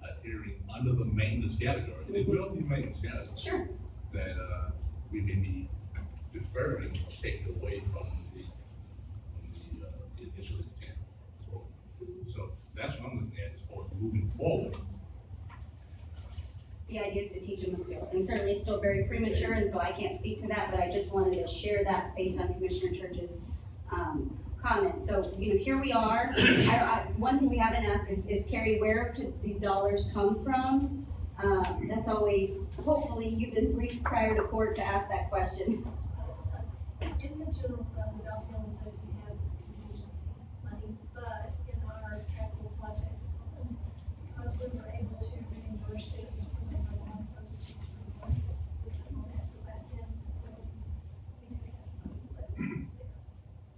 adhering under the maintenance category. And it will be maintenance category. Sure. That we may be deferring or taking away from the initial intent. So that's what I'm looking at as far as moving forward. The idea is to teach them a skill, and certainly it's still very premature, and so I can't speak to that, but I just wanted to share that based on Commissioner Church's comment. So, here we are. One thing we haven't asked is Carrie, where could these dollars come from? That's always, hopefully, you've been briefed prior to court to ask that question. In the general fund, about the only place we have is the contingency money, but in our capital projects fund, because we were able to reimburse it and some of our loan proceeds from the supplemental back-end facilities, we do have funds left there.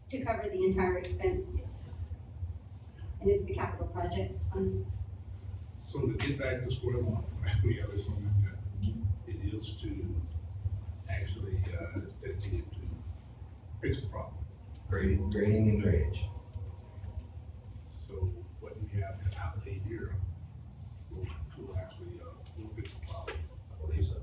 To cover the entire expense. Yes. And it's the capital projects funds. So to get back to square one, we have this on that. It is to actually dedicated to fix the problem. Grading and drainage. So what we have to allocate here will actually will fix the problem. I believe so.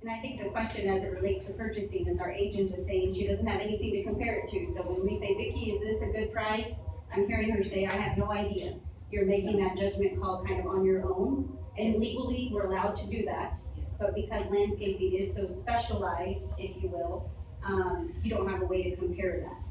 And I think the question as it relates to purchasing is our agent is saying she doesn't have anything to compare it to. So when we say, Vicki, is this a good price? I'm hearing her say, I have no idea. You're making that judgment call kind of on your own. And legally, we're allowed to do that. But because landscaping is so specialized, if you will, you don't have a way to compare that.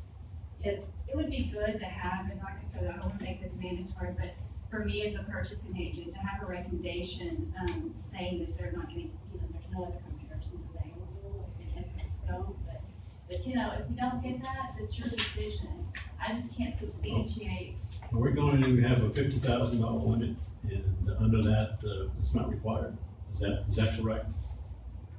Yes, it would be good to have, and like I said, I don't want to make this mandatory, but for me as a purchasing agent, to have a recommendation, saying that they're not getting, there's no other comparisons available, it has a scope, but if you don't get that, it's your decision. I just can't substantiate. We're going to have a $50,000 limit, and under that, it's not required. Is that correct?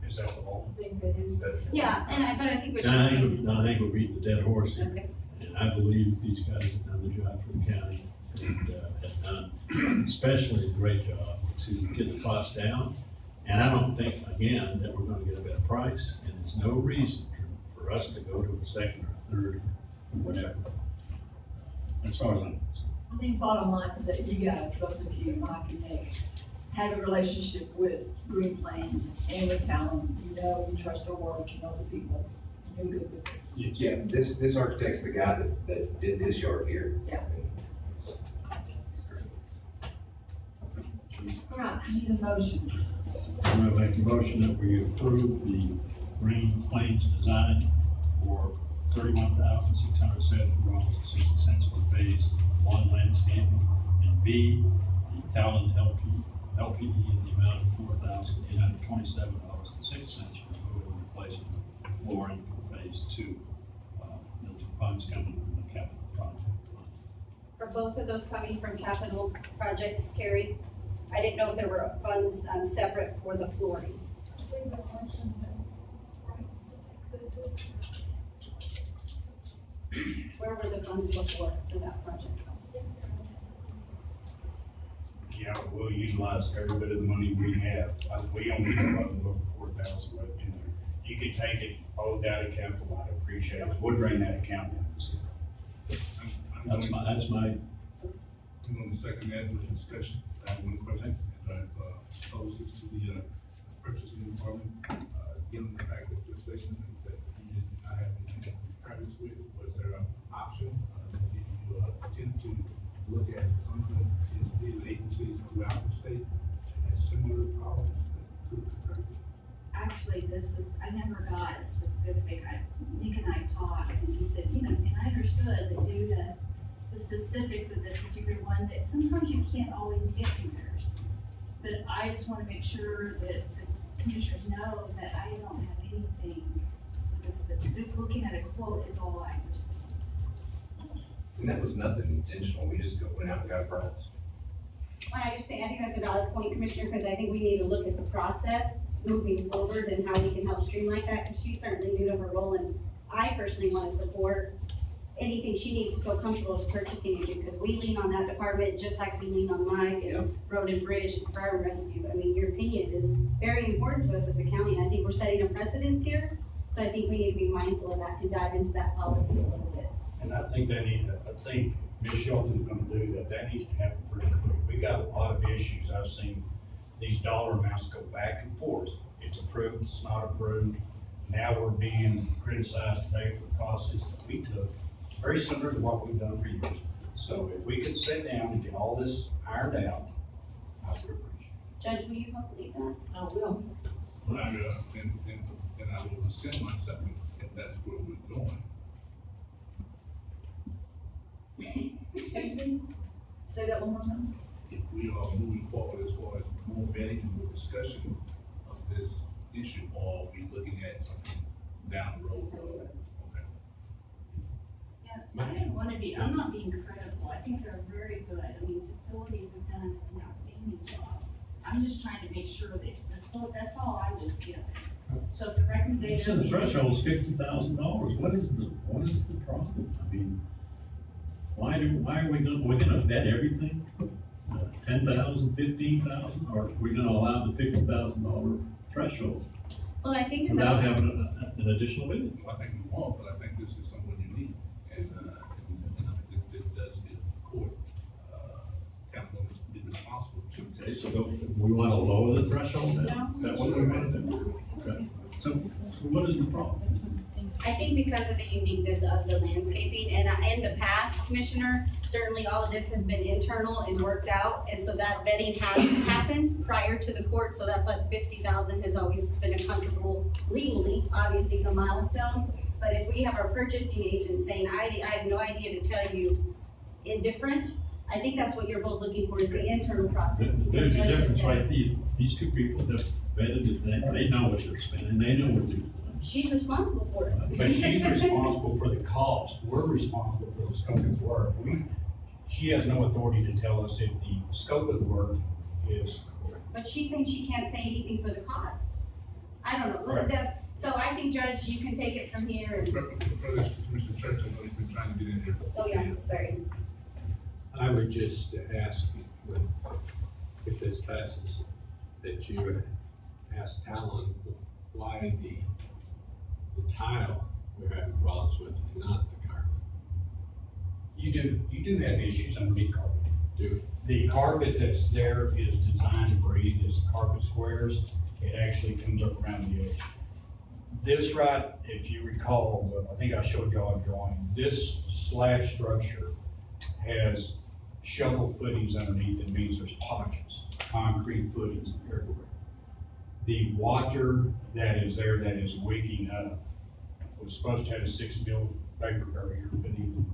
Is that the law? I think that is. Yeah, but I think what she's I saying is. think we're beating the dead horse here. Okay. And I believe these guys have done the job for the county, and have done especially a great job to get the cost down. And I don't think, again, that we're gonna get a better price, and there's no reason for us to go to a second or third or whatever. As far as I'm concerned. I think bottom line is that you guys, both of you, Mike and Nick, have a relationship with Green Plains and with Talon. You trust their work, you know the people, and you're good with it. Yeah, this architect's the guy that did this yard here. Yeah. All right, I need a motion. I'm gonna make a motion that we approve the Green Plains design for $31,670.60 for phase 1 landscaping, and B, the Talon LPE in the amount of $4,827.06 for removal and replacement of flooring for phase 2. The funds coming from the capital project. Are both of those coming from capital projects, Carrie? I didn't know if there were funds, separate for the flooring. Where were the funds before for that project? Yeah, we'll utilize every bit of the money we have. We only have over 4,000 left in there. You could take it, hold that account for what I appreciate it. We'll drain that account down. That's my. I'm going to second that with discussion. I have one question. I've posed it to the purchasing department, given the fact that the station that you did not have any practice with, was there an option? Did you attempt to look at something in these agencies throughout the state that has similar problems to the Actually, I never got a specific, Nick and I talked, and he said, and I understood that due to the specifics of this particular one, that sometimes you can't always get comparisons. But I just want to make sure that the commissioners know that I don't have anything with this, but just looking at a quote is all I received. And that was nothing intentional, we just went out and got a price. Well, I think that's a valid point, Commissioner, because I think we need to look at the process moving forward and how we can help streamline that, because she's certainly new to her role, and I personally want to support anything she needs to feel comfortable as a purchasing agent, because we lean on that department just like we lean on Mike and Road and Bridge and Fire and Rescue. I mean, your opinion is very important to us as a county, and I think we're setting a precedence here, so I think we need to be mindful of that and dive into that policy a little bit. And I think Ms. Shelton's gonna do that. That needs to happen pretty quick. We got a lot of issues. I've seen these dollar amounts go back and forth. It's approved, it's not approved. Now we're being criticized today for process that we took, very similar to what we've done for years. So if we could sit down and get all this ironed out, I would appreciate it. Judge, will you help lead that? I will. Well, and I will rescind myself if that's where we're going. Excuse me? Say that one more time. If we are moving forward as far as more vetting and more discussion of this issue, or are we looking at something down the road? Okay. Yeah, I didn't want to be, I'm not being critical. I think they're very good. I mean, facilities have done an outstanding job. I'm just trying to make sure that the quote, that's all I was given. So if the recommendation. The threshold is $50,000. What is the problem? I mean, why are we gonna vet everything? 10,000, 15,000, or are we gonna allow the $50,000 threshold? Well, I think without having an additional bid? Well, I think we won't, but I think this is somewhat unique, and it does give the court kind of be responsible to. Okay, so we want to lower the threshold then? No. Is that what we want to do? Okay. So what is the problem? I think because of the uniqueness of the landscaping, and in the past, Commissioner, certainly all of this has been internal and worked out, and so that vetting has happened prior to the court, so that's why the 50,000 has always been a comfortable, legally, obviously, the milestone. But if we have our purchasing agent saying, I have no idea to tell you indifferent, I think that's what you're both looking for, is the internal process. There's a difference, right? These two people have vetted it, they know what they're spending, they know what they're doing. She's responsible for it. But she's responsible for the cost. We're responsible for the scope of the work. She has no authority to tell us if the scope of the work is correct. But she's saying she can't say anything for the cost. I don't know. Right. So I think, Judge, you can take it from here. And Mr. Church, I know you've been trying to get in here. Oh, yeah, sorry. I would just ask, if this passes, that you ask Talon why the tile we're having problems with, and not the carpet. You do have issues underneath carpet. The carpet that's there is designed to breathe as carpet squares. It actually comes up around the edge. This right, if you recall, I think I showed y'all a drawing. This slab structure has shovel footings underneath. It means there's pockets, concrete footings everywhere. The water that is there that is waking up was supposed to have a 6 mil vapor barrier beneath it.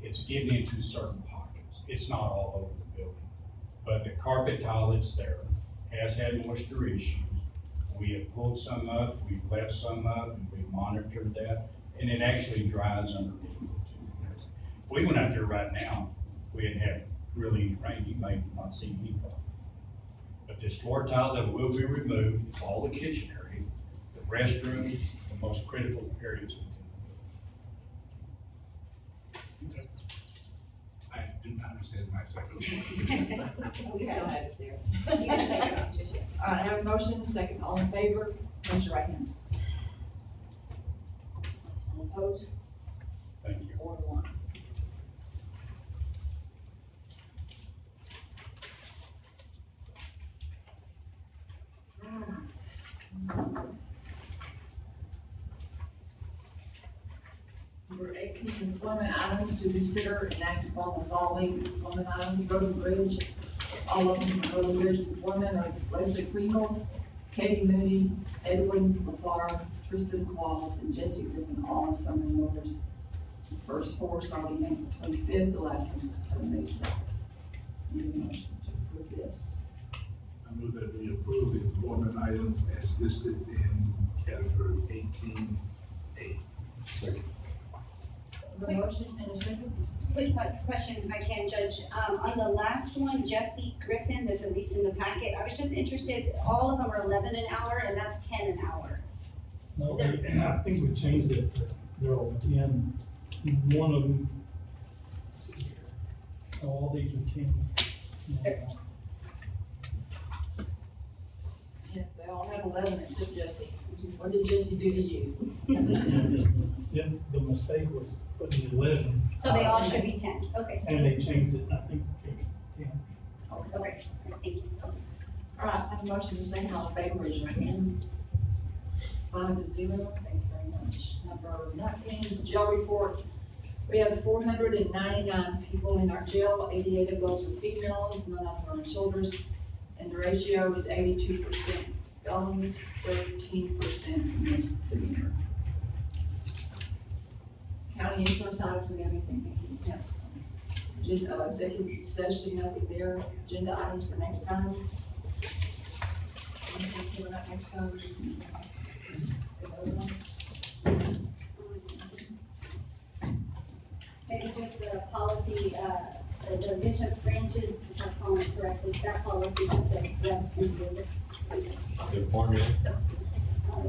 It's getting into certain pockets. It's not all over the building. But the carpet tile that's there has had moisture issues. We have pulled some up, we've left some up, and we've monitored that, and it actually dries underneath it. If we went out there right now, we didn't have really any rain, you may not see any problem. But this floor tile that will be removed is all the kitchen area, the restrooms, the most critical areas within the building. I do not understand my second. We still have it there. You can take it off, just yet. All right, I have a motion, second, all in favor, raise your right hand. All opposed? Thank you. 4-1. Number 18, employment items to consider and act upon the following employment items: road and bridge. All of them road and bridge employment are Leslie Kringle, Katie Mooney, Edwin LaFar, Tristan Qualls, and Jesse Griffin, all summary workers. The first four starting April 25th, the last one's May 2nd. Need a motion to approve this. I move that we approve the employment items as listed in category 18A. Second. The motion and a second. Quick question, if I can, Judge. On the last one, Jesse Griffin, that's at least in the packet, I was just interested, all of them are 11 an hour, and that's 10 an hour. No, Is there- I think we changed it, they're all 10, one of them, all these are 10. Yeah, they all have 11 except Jesse. What did Jesse do to you? Then the mistake was putting 11. So they all should be 10, okay. And they changed it, I think, to 10. Okay, thank you. All right, I have a motion and a second, all in favor, raise your hand. 5-0, thank you very much. Number 19, jail report. We have 499 people in our jail, 88 of those are females, none of them are children, and the ratio is 82% felons, 13% misdemeanor. County insurance items, we have anything? Agenda, executive session, nothing there. Agenda items for next time. Anything coming up next time? Maybe just the policy, the Bishop branches, if I'm calling it correctly, that policy just said, The formula.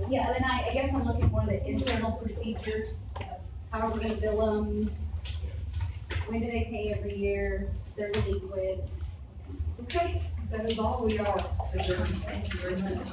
yeah, and I guess I'm looking for the internal procedure, how are we gonna bill them? When do they pay every year, they're delinquent? Okay, that is all we are. Thank you very much.